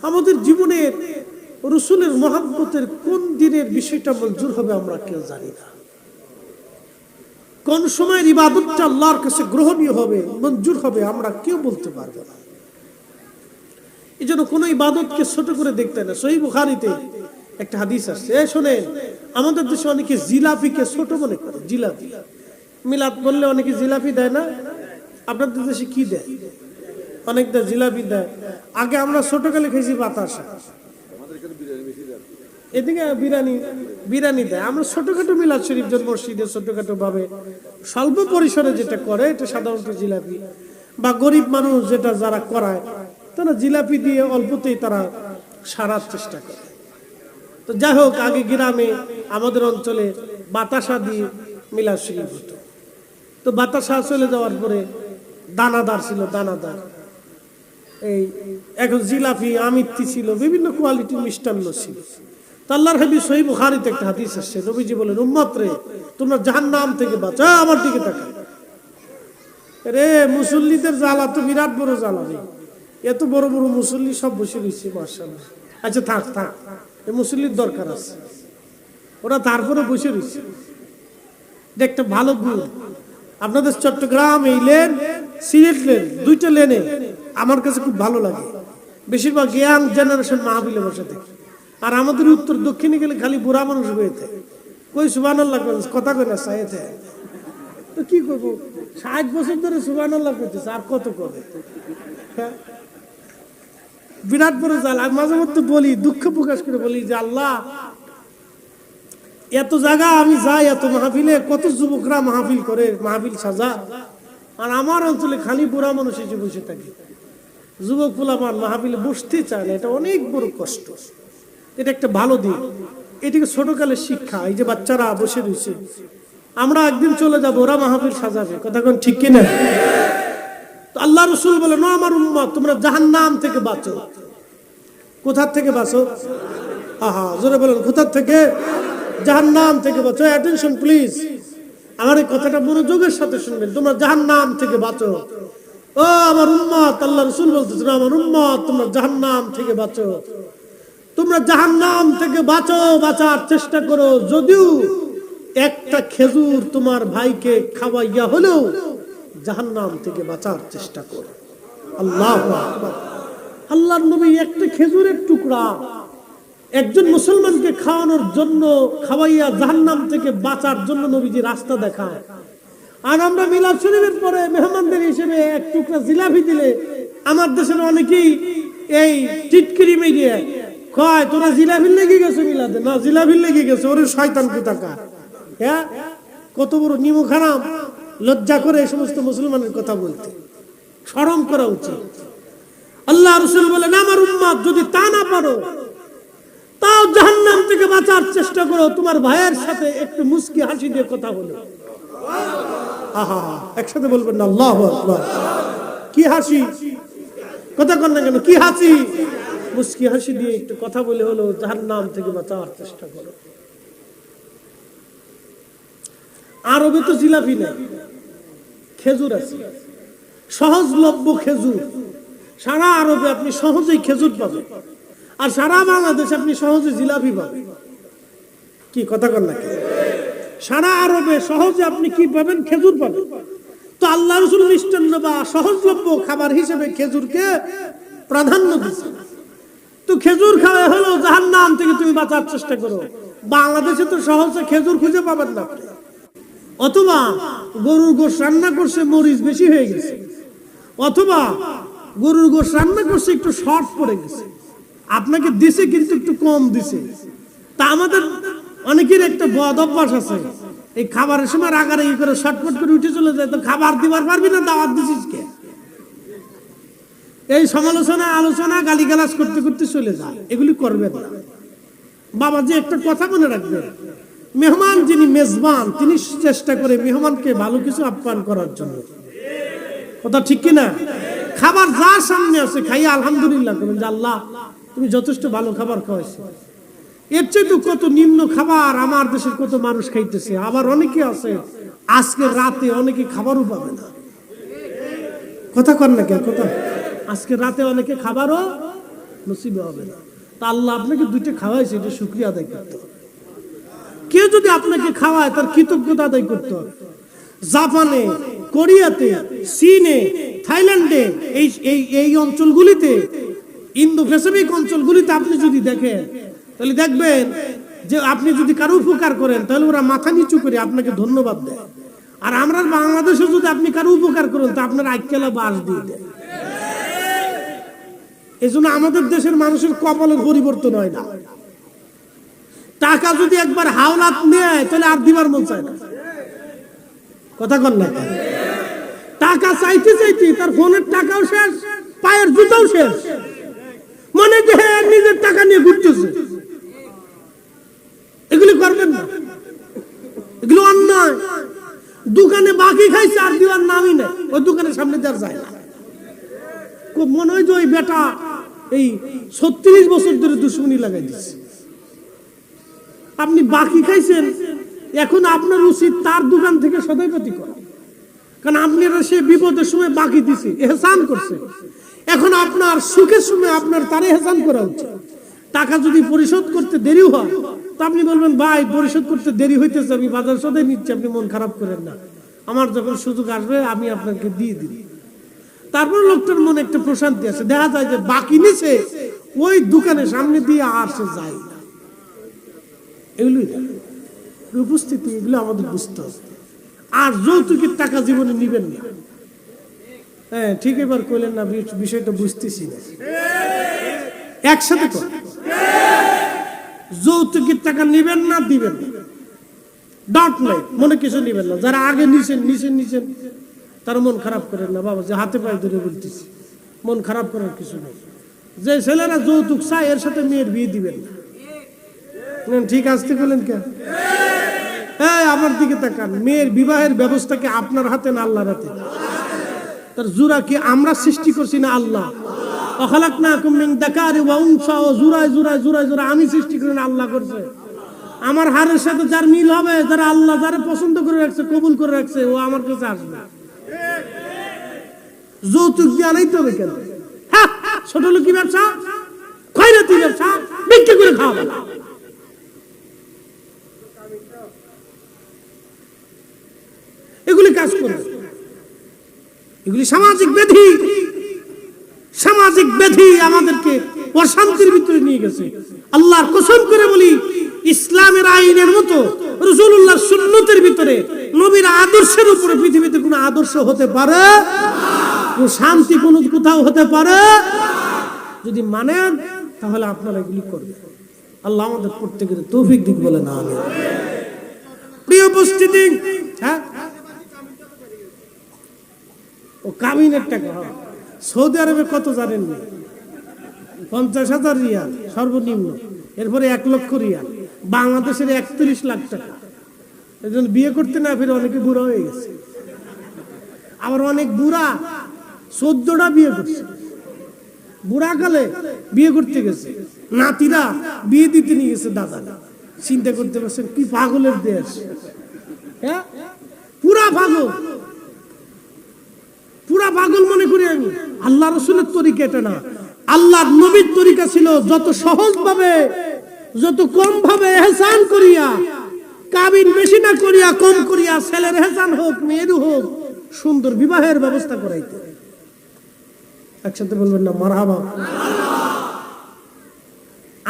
আমাদের জীবনের রসুলের মহব্বতের কোন দিনের বিষয়টা মঞ্জুর হবে আমরা কেউ জানি না। কোন সময়ের ইবাদতটা আল্লাহর কাছে গ্রহণীয় হবে, মঞ্জুর হবে, আমরা কেউ বলতে পারবো না। এই জন্য কোনো ইবাদতকে ছোট করে দেখতে না। সহিহ বুখারীতে একটা হাদিস আসছে, শোনেন, আমাদের দেশে অনেকে জিলাপিকে ছোট মনে করে। জিলাপি মিলাদ বললে অনেকে জিলাপি দেয় না? আপনাদের দেশে কি দেয়? অনেক দেয়, জিলাপি দেয়। আগে আমরা ছোটকালে খেয়েছি বাতাসা, এদিকে বিরিয়ানি দেয়। আমরা ছোটখাটো মিলাদ শরীফ জন মসজিদে ছোটখাটো ভাবে স্বল্প পরিসরে যেটা করে এটা সাধারণত জিলাপি, বা গরিব মানুষ যেটা যারা করায় তারা জিলাপি দিয়ে অল্পতেই তারা সারার চেষ্টা করে। তো যাই হোক, আগে গ্রামে আমাদের অঞ্চলে বাতাসা দিয়ে মিলাদ শরীফ হতো। তো বাতাসা চলে যাওয়ার পরে দানাদার ছিল, দানাদার এই এখন জিলাপি আমিত্তি ছিল, বিভিন্ন কোয়ালিটির মিষ্টান্ন ছিল। আল্লাহর হাবিব সহিহ বুখারীতে একটা হাদিস আসছে, নবীজি বলেন, উম্মত রে, তোমরা জাহান্নাম থেকে বাঁচো। আমার দিকে তাকাও রে, মুসল্লিদের জ্বালা তো বিরাট বড় জ্বালা রে। এত বড় বড় মুসল্লি সব বসে রয়েছে, মাশাআল্লাহ। আচ্ছা থাক থাক, এই মুসল্লির দরকার আছে, ওরা তারপরে বসে রয়েছে। এটা একটা ভালো গুণ। আপনাদের চট্টগ্রাম এই লেন, সিলেট লেন, দুইটা লেনে আমার কাছে খুব ভালো লাগে। বেশিরভাগ ইয়াং জেনারেশন মাহফিলে বসে থাকে। আর আমাদের উত্তর দক্ষিণে গেলে খালি বুড়া মানুষ বইতে কই সুবহানাল্লাহ কথা কই না চাইতে। তো কি করবো, 60 বছর ধরে সুবহানাল্লাহ করতেছে, আর কত করবে? বিরাট বড় জাল। আমি মাঝে মধ্যে বলি, দুঃখ প্রকাশ করে বলি যে আল্লাহ, এত জায়গা আমি যাই, এত মাহফিলে কত যুবকরা মাহফিল করে, মাহফিল সাজা, আর আমার অঞ্চলে খালি বুড়া মানুষ এসে বসে থাকে। যুবক পোলাপান মাহফিলে বসতে চায় না, এটা অনেক বড় কষ্ট। এটা একটা ভালো দিক, এটাকে ছোটকালের শিক্ষা। এই যে বাচ্চারা বসে রয়েছে, আমরা একদিন চলে যাবো, ওরা মাহফিল সাজাবে, কথা কোন ঠিক কিনা? তো আল্লাহ রাসূল বলে, না আমার উম্মত, তোমরা জাহান্নাম থেকে বাঁচো। কোথা থেকে বাঁচো? আহা, জোরে বলেন, কোথা থেকে? জাহান্নাম থেকে বাঁচো। অ্যাটেনশন প্লিজ, আমার এই কথাটা মনোযোগের সাথে শুনবেন। তোমরা জাহান্নাম থেকে বাঁচো। ও আমার উম্মত, আল্লাহ রাসূল বলতেছেন, আমার উম্মত, তোমরা জাহান্নাম থেকে বাঁচো। তোমরা জাহান্নাম থেকে বাঁচো, বাঁচার চেষ্টা করো। যদিও একটা খেজুর তোমার ভাইকে খাওয়াইয়া হলেও জাহান্নাম থেকে বাঁচার চেষ্টা করো। আল্লাহু আকবার। আল্লাহর নবী একটা খেজুরের টুকরা একজন মুসলমানকে খাওয়ানোর জন্য, খাওয়াইয়া জাহান্নাম থেকে বাঁচার জন্য নবীজি রাস্তা দেখায়। আর আমরা মিলাদ শরীফের পরে মেহমানদের হিসেবে এক টুকরা জিলাপি দিলে আমার দেশের অনেকেই এই টিটকিরি মেয়ে কয়, তোরা জিলাপি লেগে গেছে মিলাদে? না, জিলাপি লেগে গেছে, ওরে শয়তান কোথাকার। হ্যাঁ, কত বড় নিমক হারাম। লজ্জা করে এই সমস্ত মুসলমানের কথা বলতে, শরম করা উচিত। আল্লাহ রাসূল বলেন, আমার উম্মত যদি তা না পারো, তাও জাহান্নাম থেকে বাঁচার চেষ্টা করো। তোমার ভাইয়ের সাথে একটু মুস্কি হাসি দিয়ে কথা বলো। আহা, একসাথে বলবেন না, আল্লাহু আকবার। কি হাসি, কথা কন না কেন? কি হাসি? মুস্কি হাসি দিয়ে একটু কথা বলে হলো জাহান্নাম থেকে বাঁচার চেষ্টা করো। আরবে তো জিলাপি নেই, খেজুর আছে, সহজলভ্য খেজুর। সারা আরবে আপনি সহজেই খেজুর পাবেন, আর সারা বাংলাদেশে আপনি সহজে জিলাপি পাবেন। কি কথা কন না? সারা আরবে সহজে আপনি কি পাবেন? খেজুর পাবেন। তো আল্লাহ রাসূল মিষ্টান্ন বা সহজলভ্য খাবার হিসেবে খেজুরকে প্রাধান্য দিয়েছেন। তো খেজুর খাওয়া হলো জাহান্নাম থেকে তুমি বাঁচার চেষ্টা করো। বাংলাদেশে তো সহজে খেজুর খুঁজে পাবেন না। অথবা গরুর গোশত রান্না করছে, মরিচ বেশি হয়ে গেছে, অথবা গরুর গোশত রান্না করছে একটু শর্ট পড়ে গেছে, আপনাকে দিছে কিন্তু একটু কম দিছে। তা আমাদের অনেকের একটা বদ অভ্যাস আছে, এই খাবারের সময় রাগারাগি করে শর্টপট করে উঠে চলে যায়। তো খাবার দিবার পারবি না, দাওয়াত দিছিস কে? এই সমালোচনা, আলোচনা, গালিগালাজ করতে করতে চলে যায়। এগুলি করবেন না। বাবাজি একটা কথা মনে রাখবেন, মেহমান যিনি মেজবান, তিনি চেষ্টা করে মেহমানকে ভালো কিছু আপ্যায়ন করার জন্য। কথা ঠিক কিনা? খাবার যার সামনে আছে খাইয়া আলহামদুলিল্লাহ করবেন যে আল্লাহ তুমি যথেষ্ট ভালো খাবার খাওয়াইছো। এর চেয়ে তো কত নিম্ন খাবার আমার দেশের কত মানুষ খাইতেছে। আবার অনেকে আছে আজকে রাতে অনেকে খাবারও পাবে না। কথা কর না কেন? কথা, আজকে রাতে অনেকে খাবারও নসিব হবে না। তা আল্লাহ আপনাকে দুইটা খাওয়াইছে, এটা শুকরিয়া আদায় করতে হবে। কেউ যদি আপনাকে খাওয়ায় তার কৃতজ্ঞতা আদায় করতে হবে। জাপানে, কোরিয়াতে, চীনে, থাইল্যান্ডে, এই এই এই অঞ্চলগুলিতে, ইন্দো প্যাসিফিক অঞ্চলগুলিতে আপনি যদি দেখেন তাহলে দেখবেন যে আপনি যদি কারো উপকার করেন তাহলে ওরা মাথা নিচু করে আপনাকে ধন্যবাদ দেয়। আর আমরা বাংলাদেশে যদি আপনি কারো উপকার করেন তা আপনার আইকেলা বাস দিয়ে দেয়। এই জন্য আমাদের দেশের মানুষের কপালের পরিবর্তন হয় না। টাকা যদি একবার হাওলাত নেয় তাহলে আর দিবার মন চায় না। কথা কন না? টাকা চাইতে চাইতে তার ফোনের টাকাও শেষ, পায়ের জুতাও শেষ, মনে যে নিজের টাকা নিয়ে ঘুরতেছে। এগুলি করবেন না, এগুলো অন্যায়। দোকানে বাকি খাইছে আর দিবার নামই নেই, ওই দোকানের সামনে দেওয়া যায় না। মনে হয় যে ওই বেটা এই 36 বছর ধরে দুশ্মনী লাগাই দিচ্ছে। আপনি বাকি খাইছেন, এখন আপনার উচিত তার দোকান থেকে সদাইপাতি করা, কারণ আপনারা সে বিপদের সময় বাকি দিছে, এহসান করছে। এখন আপনার সুখের সময় আপনার তারে এহসান করা উচিত। টাকা যদি পরিশোধ করতে দেরি হয় তা আপনি বলবেন, ভাই পরিশোধ করতে দেরি হইতেছে, আমি বাজার সদাই নিচ্ছি, আপনি মন খারাপ করেন না, আমার যখন সুযোগ আসবে আমি আপনাকে দিয়ে দিই। তারপর লোকটার মনে একটা প্রশান্তি আছে। দেখা যায় যে বাকি নিছে ওই দোকানের সামনে দিয়ে আর সে যায় না। এগুলোই উপস্থিতি, এগুলো আমাদের বুঝতে হবে। আর যৌতুকের টাকা জীবনে নিবেন না। হ্যাঁ ঠিক, এবার কইলেন না, বিষয়টা বুঝতেছি না। একসাথে কর, যৌতুকের টাকা নিবেন না, দিবেন না, ডাউট নাই, মনে কিছু নিবেন না। যারা আগে নিছেন তার মন খারাপ করেন না বাবা, যে হাতে পায়ে ধরে বলতেছি, মন খারাপ করার কিছু নেই। যে ছেলেরা যৌতুক চায় এর সাথে মেয়ের বিয়ে দিবেন না। ঠিক আসতে বলেন কেন? হ্যাঁ আমার দিকে তাকান, মেয়ের বিবাহের ব্যবস্থাকে আপনার হাতে না আল্লাহর হাতে। তার জোড়া কি আমরা সৃষ্টি করছি না আল্লাহ? অখালাকনাকুম মিন যাকারি ওয়া উনসা, জোড়ায় আমি সৃষ্টি করি না, আল্লাহ করছে। আমার হারের সাথে যার মিল হবে, যারা আল্লাহ যারা পছন্দ করে রাখছে, কবুল করে রাখছে, ও আমার কাছে আসবে। যৌতুক দিয়ে আনাইতে হবে কেন? ছোট লোকি ব্যবসা, খয়রাতি ব্যবসা, বিক্রি করে খাওয়া। এগুলি কাজ করবে, এগুলি সামাজিক ব্যাধি। সামাজিক ব্যাধি আমাদেরকে অশান্তির ভিতরে নিয়ে গেছে। আল্লাহর কসম করে বলি, ইসলামের আইনের মতো, রাসূলুল্লাহর সুন্নতের ভিতরে, নবীর আদর্শের উপরে পৃথিবীতে কোনো আদর্শ হতে পারে, কোনো শান্তি কোনো কোথাও হতে পারে। যদি মানেন তাহলে আপনারা এগুলি করবেন। আল্লাহ আমাদের প্রত্যেকের তৌফিক দিক বলেন আমিন। প্রিয় উপস্থিতি, হ্যাঁ ও কামিনের টাকা সৌদি আরবে কত জানেন না? 50,000 রিয়াল সর্বনিম্ন, এরপরে 1 লক্ষ রিয়াল, বাংলাদেশের 31 লাখ টাকা। এজন্য বিয়ে করতে না ফিরে অনেকে বুড়া হয়ে গেছে। আবার অনেক বুড়া 14টা বিয়ে করছে, বুড়া কালে বিয়ে করতে গেছে, নাতিরা বিয়ে দিতে নিয়ে গেছে দাদা। চিন্তা করতে পারছেন কি পাগলের দেশ? হ্যাঁ পুরা পাগল, পুরা পাগল মনে করি আমি। আল্লাহ রাসূলের তরিকা এটা না। আল্লাহর নবীর তরিকা ছিল যত সহজ ভাবে, যত কম ভাবে ইহসান করিয়া, কাবিন বেশি না করিয়া, কম করিয়া, ছেলের ইহসান হোক মেয়ের হোক, সুন্দর বিবাহের ব্যবস্থা করাইতে। একসাথে বলবেন না মারহাবা।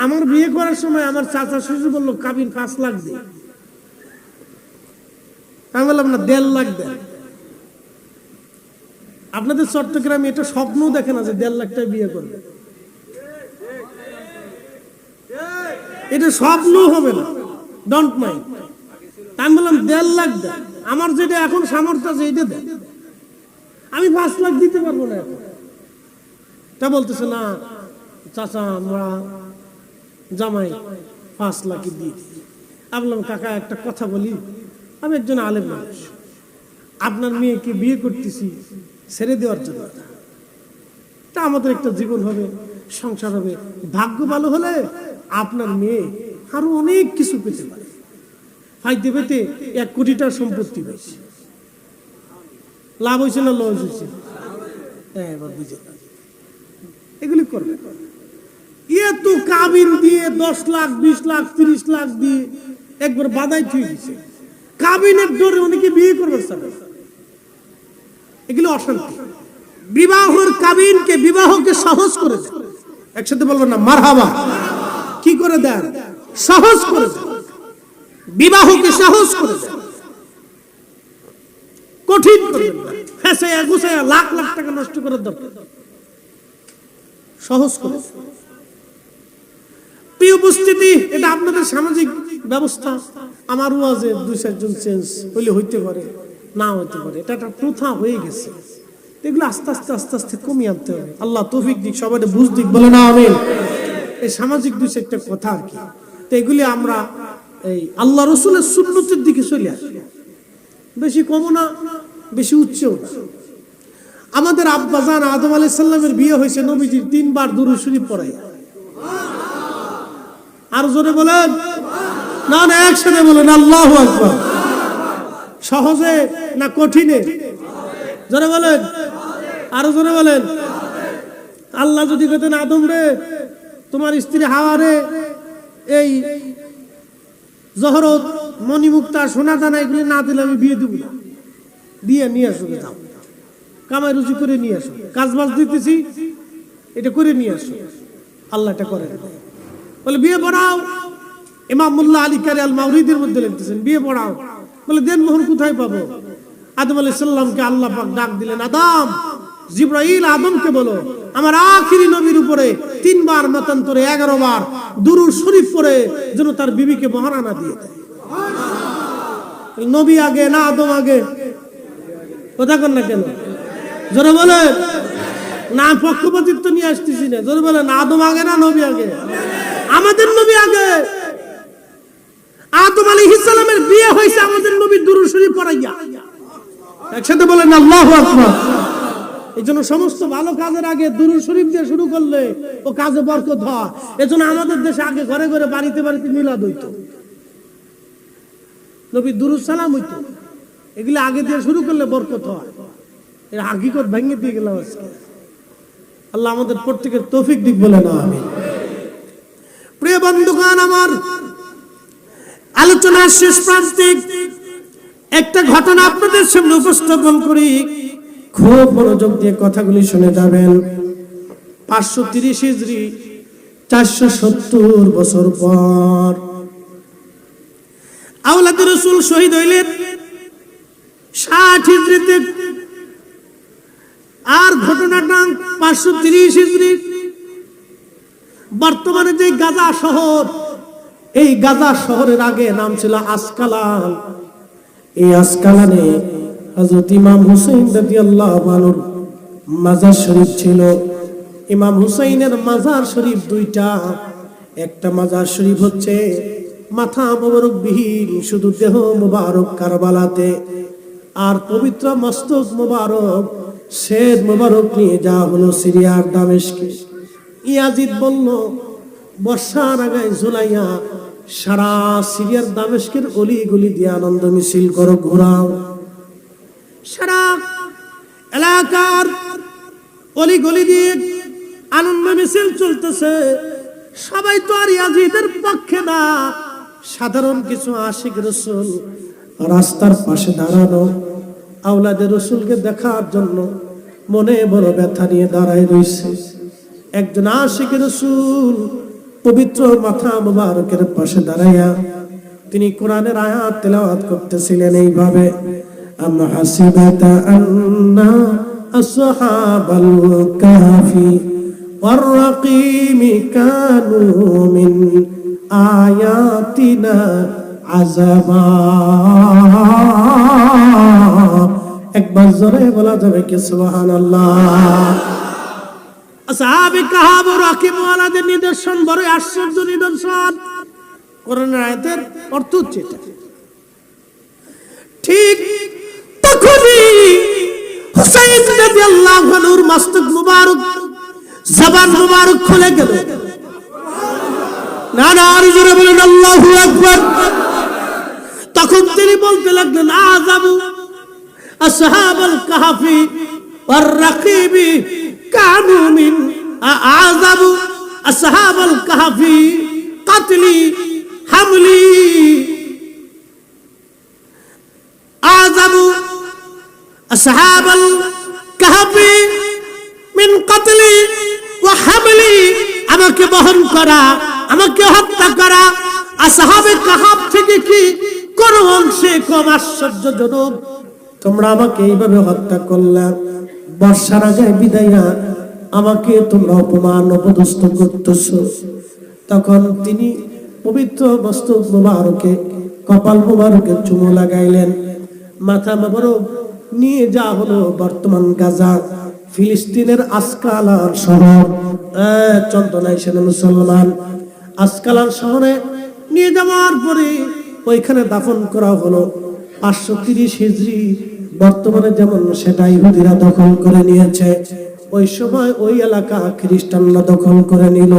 আমার বিয়ে করার সময় আমার চাচা শ্বশুর বললো কাবিন 5 লাখ দে। আমি বললাম না 1.5 লাখ দেন। আপনাদের চট্টগ্রামে এটা স্বপ্ন দেখে না যে 1.5 লাখ টাকা বিয়ে করবে, এটা স্বপ্ন হবে না, ডোন্ট মাইন্ড। আমি বললাম 1.5 লাখ দেন, আমার যেটা এখন সামর্থ্য আছে এইটা দেন, আমি 5 লাখ দিতে পারবো না এখন। তা বলতেছে না চাচা আমরা জামাই 5 লাখই দিই। আমি বললাম কাকা একটা কথা বলি, আমি একজন আলেম মানুষ, আপনার মেয়েকে বিয়ে করতেছি ছেড়ে দেওয়ার জন্য, তা আমাদের একটা জীবন হবে, সংসার হবে, ভাগ্য ভালো হলে আপনার মেয়ে আরো অনেক কিছু পেতে পারে। ফাইতে পেতে 1 কোটি টাকার সম্পত্তি পেয়েছে, লাভ হয়েছে না লস হয়েছে? হ্যাঁ এবার বুঝে এগুলি করবে। এত কাবিন দিয়ে 10 লাখ 20 লাখ 30 লাখ দিয়ে একবার বাধাই থুই দিছে। কাবিনের ডরে অনেকে বিয়ে করবে স্যার, এগুলো অশান্তি। বিবাহের কাবিনকে, বিবাহকে সহজ করে দেন। একসাথে বলবেন না মারহাবা। কি করে দেন? সহজ করে দেন। বিবাহকে সহজ করে দেন, কঠিন করে দেন না। ফেসায়া গুছায়া লাখ লাখ টাকা নষ্ট করার দরকার, সহজ করে দেন। প্রিয় উপস্থিতি, এটা আপনাদের সামাজিক ব্যবস্থা। আমার ওয়াজে 2-4 জন চেঞ্জ হইলে হইতে পারে, না হইতে পারে, এটা একটা প্রথা হয়ে গেছে। এগুলো আস্তে আস্তে আস্তে আস্তে কমিয়ে আনতে হবে। আল্লাহ তৌফিক দিক, সবাই বুঝ দিক, বলে না আমিন। এই সামাজিক 2-4টা কথা আর কি। তো এগুলি আমরা এই আল্লাহ রসুলের সুন্নতের দিকে চলে আসি, বেশি কমও না বেশি উচ্চও না। আমাদের আব্বাজান আদম আলাইহিস সালামের বিয়ে হয়েছে নবীজির 3 বার দুরূদ শরীফ পড়ায়। আর জোরে বলেন না, না একসাথে বলেন আল্লাহু আকবার। সহজে না কঠিনে? জোরে বলেন, আরো জোরে বলেন। আল্লাহ যদি কইতেন আদম রে, তোমার স্ত্রী হাওয়া রে এই জহরত, মণিমুক্তা, সোনা দানা এগুলি না দিলে আমি বিয়ে দিব না, দিয়ে নিয়ে আসো, যাও কামাই রুজি করে নিয়ে আসো, কাজ বাজ দিতেছি এটা করে নিয়ে আসো। আল্লাহ এটা করে বলে বিয়ে পড়াও। ইমাম মোল্লা আলী কারি আল মাওরিদির মধ্যে লিখতেছেন বিয়ে পড়াও। বলে দেন মোহর কোথায় পাবো? আদম আলাইহিস সালামকে আল্লাহ পাক ডাক দিলেন, আদম, জিবরাইল আদমকে বলো আমার আখিরি নবীর উপরে 3 বার মতান্তরে 11 বার দুরূদ শরীফ পড়ে যেন তার বিবিকে মহারানা দিয়ে দেয়। নবী আগে না আদম আগে? কথা কন না কেন? জোরে বলেন না, পক্ষপাতিত্ব নিয়ে আসতেছি না। জোরে বলেন আদম আগে না নবী আগে? আমাদের নবী আগে। আদম আলাইহিস সালামের বিয়ে হয়েছে আমাদের নবীর দুরূদ শরীফ পড়াইয়া। একসাথে বলেন আল্লাহু আকবার। এই জন্য সমস্ত ভালো কাজের আগে দুরূদ শরীফ দিয়ে শুরু করলে ও কাজে বরকত হয়। এজন্য আমাদের দেশে আগে ঘরে ঘরে বাড়িতে বাড়িতে মিলাদ হইতো, নবীর দুরূদ সালাম হইতো। এগুলো আগে দিয়ে শুরু করলে বরকত হয়। এর হাকিকত ভেঙে দিয়ে গেলাম আজকে। আল্লাহ আমাদের প্রত্যেকের তৌফিক দিক, বলে না আমিন। প্রিয় বন্ধুগণ, আমার আলোচনার শেষ প্রান্তে একটা ঘটনা আপনাদের সামনে উপস্থাপন করি। খুব মনোযোগ দিয়ে কথাগুলি শুনে যাবেন। 530 হিজরি 470 বছর পর আওলাদে রাসূল শহীদ হইলেন 60 হিজরিতে। আর ঘটনাটা 530 হিজরি। বর্তমানে যে গাজা শহর, এই গাজা শহরের আগে নাম ছিল আসকালান। এই আসকালানে হযরত ইমাম হুসাইন রাদিয়াল্লাহু আনহুর মাজার শরীফ ছিল। ইমাম হুসাইনের মাজার শরীফ 2টা। একটা মাজার শরীফ হচ্ছে মাথা মোবারক বিহীন, শুধু দেহ মোবারক কারবালাতে, আর পবিত্র মস্তক মোবারক, শের মোবারক নিয়ে যাওয়া হলো সিরিয়ার দামেস্কে। ইয়াজিদ বলল বর্ষার আগে ঝুলাইয়া সারা সিরিয়ার দামেস্কের অলি গলি দিয়ে আনন্দ মিছিল করো, ঘোরাও। সারা এলাকার অলি গলি দিয়ে আনন্দ মিছিল চলতেছে। সবাই তো আর ইয়াজিদের পক্ষে না, সাধারণ কিছু আশিক রাসূল রাস্তার পাশে দাঁড়ানো আওলাদে রাসূলকে দেখার জন্য মনে বড় ব্যথা নিয়ে দাঁড়ায় রয়েছে। একজন আশিক রাসূল পবিত্র মাথা মুবারকের পাশে দাঁড়াইয়া তিনি কোরআনের আয়াত তেলাওয়াত করতেছিলেন এইভাবে, আম হাসিবাতা আন্না আসহাবাল কাফি ওয়ার রাকিমি কানু মিন আয়াতিনা আযাবা। একবার জোরে বলা যাবে কি সুবহানাল্লাহ। আসহাবে কাহাব ও রাকিম ওয়ালাদের নিদর্শন বড় আশ্চর্য নিদর্শন। কোরআনের আয়াতের অর্থ হচ্ছে এটা। ঠিক তখনই হুসাইন রাদিয়াল্লাহু আনহুর মস্তক মুবারক, জবান মুবারক খুলে গেল। না না, আর জোরে বলেন আল্লাহু আকবার। তখন তিনি বলতে লাগলেন, আযাবু আসহাবুল কাহফি ওয়ার রাকিবি কানু মিন আযাবু আসহাবুল কাহফি কাতলি হামলি আযামু আসহাবুল কাহফি মিন কাতলি ওয়া হামলি, আমাকে বহন করা, আমাকে হত্যা করা আসহাবে কাহফ থেকে কি কোন অংশে কম আশ্চর্যজনক? তোমরা আমাকে এইভাবে হত্যা করলে, বর্ষার আগে বিদায়া আমাকে তোমরা অপমান অপদস্থ করতেছো। তখন তিনি পবিত্র মস্তক মুবারকে, কপাল মুবারকে চুমু লাগাইলেন। মাথা মুবারক নিয়ে যা হলো বর্তমান গাজা, ফিলিস্তিনের আসকালান শহর, চন্দনাই সেনা মুসলমান আসকালান শহরে নিয়ে যাওয়ার পরে ওইখানে দাফন করা হলো। 530 হিজরি, বর্তমানে যেমন সেটা ইহুদিরা দখল করে নিয়েছে, ওই সময় ওই এলাকা খ্রিস্টানরা দখল করে নিল।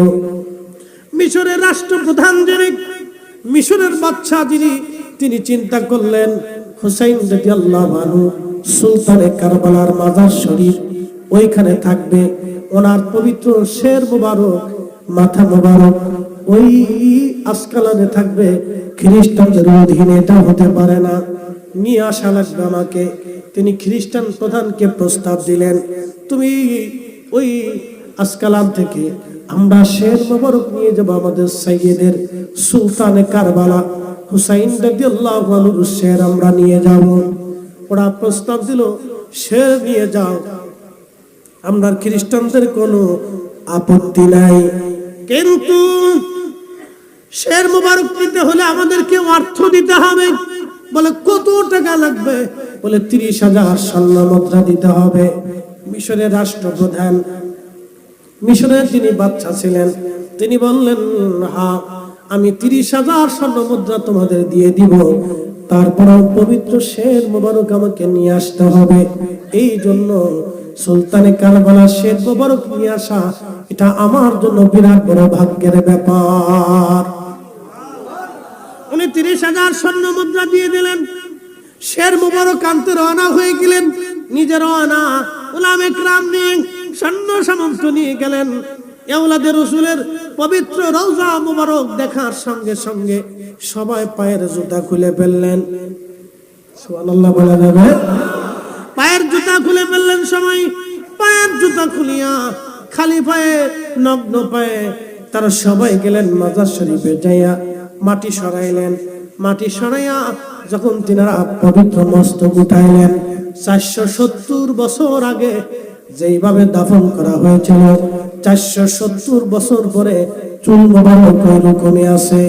মিশরের রাষ্ট্রপ্রধান যিনি, মিশরের বাদশা যিনি, তিনি চিন্তা করলেন হুসাইন রাদিয়াল্লাহু আনহু সুলতানে কারবালার মাজার শরীফ ওইখানে থাকবে, ওনার পবিত্র শের মুবারক, মাথা মুবারক ওই আসকালানে থাকবে, খ্রিস্টানদের অধীনে এটা হতে পারে না, নিয়ে আসা লাগবে আমাকে। তিনি খ্রিস্টান প্রধানকে প্রস্তাব দিলেন, তুমি ওই আসকালান থেকে আমরা শের মুবারক নিয়ে যাব আমাদের সাইয়েদের সুলতানে কারবালা হুসাইন রাদিয়াল্লাহু আনহুর শের আমরা নিয়ে যাব। ওরা প্রস্তাব দিল শের নিয়ে যাও, আমরা খ্রিস্টানদের কোনো আপত্তি নাই, কিন্তু শের মুবারক নিতে হলে আমাদেরকে অর্থ দিতে হবে। বলে কত টাকা লাগবে? বলে 30,000 স্বর্ণ মুদ্রা দিতে হবে। মিশরের রাষ্ট্রপ্রধান, মিশরের যিনি বাদশা ছিলেন, তিনি বললেন হ্যাঁ, আমি 30,000 স্বর্ণ মুদ্রা তোমাদের দিয়ে দিব, তারপরেও পবিত্র শের মুবারক আমাকে নিয়ে আসতে হবে। এই জন্য সুলতানে কারবালা শের মুবারক নিয়ে আসা, এটা আমার জন্য বিরাট বড় ভাগ্যের ব্যাপার। উনি 30,000 স্বর্ণ মুদ্রা দিয়ে দিলেন। শের মুবারক আনতে রওনা হয়ে গেলেন, নিজে রওনা, উলামা ইকরাম নিয়ে সৈন্য সামন্ত নিয়ে গেলেন। আওলাদে রাসূলের পবিত্র রওজা মুবারক দেখার সঙ্গে সঙ্গে সবাই পায়ের জুতা খুলে ফেললেন। সুবহানাল্লাহ বলা যাবে? পায়ের জুতা খুলে ফেললেন সবাই। পায়ের জুতা খুলিয়া খালি পায়ে, নগ্ন পায়ে তারা সবাই গেলেন মাজার শরীফে, যাইয়া মাটি সরাইলেন। মাটি সরাইয়া যখন তিনারা পবিত্র মস্তক উঠাইলেন, 470 বছর আগে যেইভাবে দাফন করা হয়েছিল, 470 বছর পরে চুল মোবারক ওইরকমই আছে,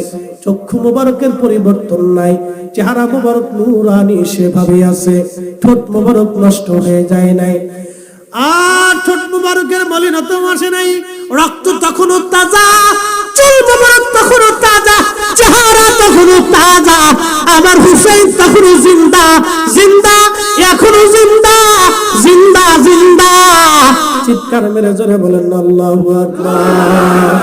চক্ষু মোবারকের পরিবর্তন নাই, চেহারা মোবারক নূরানি সেভাবে আছে, ঠোঁট মোবারক নষ্ট হয়ে যায় নাই, আর ঠোঁট মোবারকের মলিনতা আসে নাই, রক্ত তখনও তাজা, চুল মোবারক তখনও তাজা, চেহারা তখনও তাজা, আমার হুসাইন তখনও জিন্দা, জিন্দা, এখনো জিন্দা, জিন্দা, জিন্দা। চিৎকার মেরে জোরে বলেন আল্লাহু আকবার।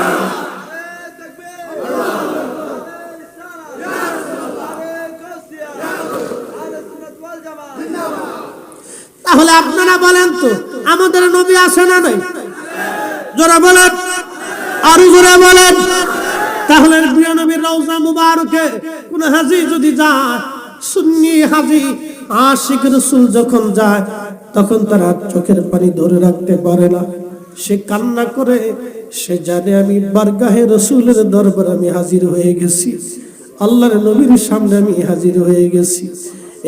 তাহলে আপনারা বলেন তো, আমাদের নবী আছে না নাই? জোরে বলেন, আরো জোরে বলেন। তাহলে প্রিয় নবীর রওজা মুবারকে কোন হাজী যদি যায়, সুন্নি হাজী আশিক রাসূল যখন যায়, তখন তারা চোখের পানি ধরে রাখতে পারে না, সে কান্না করে, সে জানে আমি বারগাহে রাসূলের দরবারে আমি হাজির হয়ে গেছি, আল্লাহর নবীর সামনে আমি হাজির হয়ে গেছি,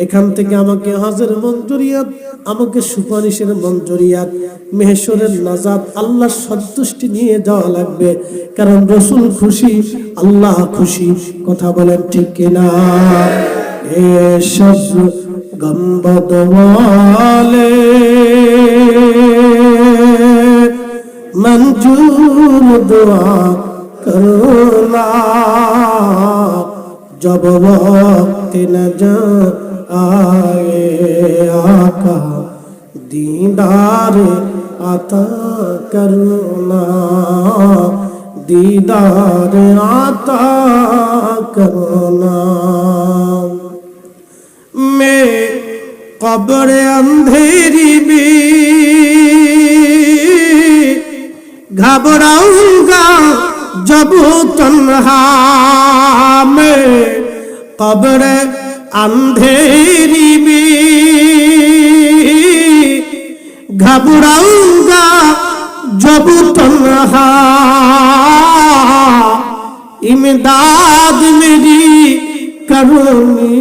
এখান থেকে আমাকে হাজের মঞ্জুরিয়াত, আমাকে সুপারিশের মঞ্জুরিয়াত, মেহশরের নাজাত, আল্লাহর সন্তুষ্টি নিয়ে যাওয়া লাগবে, কারণ রাসূল খুশি, আল্লাহ খুশি। কথা বলেন ঠিক কিনা? এ সব গম্বদ ওয়ালে मंजूर दुआ करना, जब वक्त न आए आका दीदार आता करना, दीदार आता करना। मैं कब्र अंधेरी भी घबराऊंगा जब तन्हा मैं कब्र अंधेरी में घबराऊंगा जब तन्हा इमदाद मेरी करोनी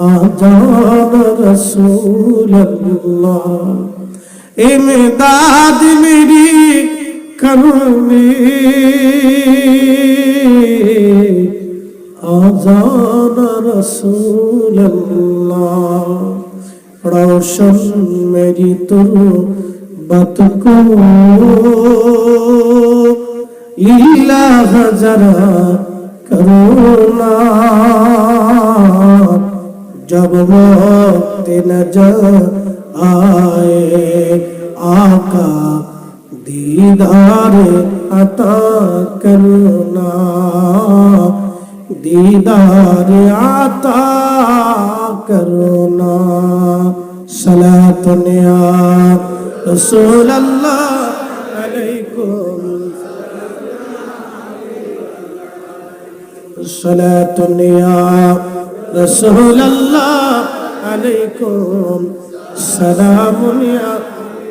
आजान रसूल अल्लाह इमदाद मेरी करोनी आजान रसूल अल्लाह रोशन मेरी तुर्बत को लीला जरा करोना जब वक्त नजर आए आका दीदार अता करना दीदार आता करना सलातुन या रसूल अल्लाह अलैकुम सलातुन या रसूल अल्लाह अलैकुम सलामुन या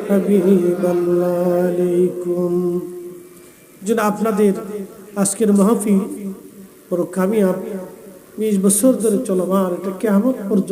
हबीब अल्लाह अलैकुम। যেন আপনাদের আজকের মাহফিল বড় কামিয়াব 20 বছর ধরে চলমান, এটা কিয়ামত পর্যন্ত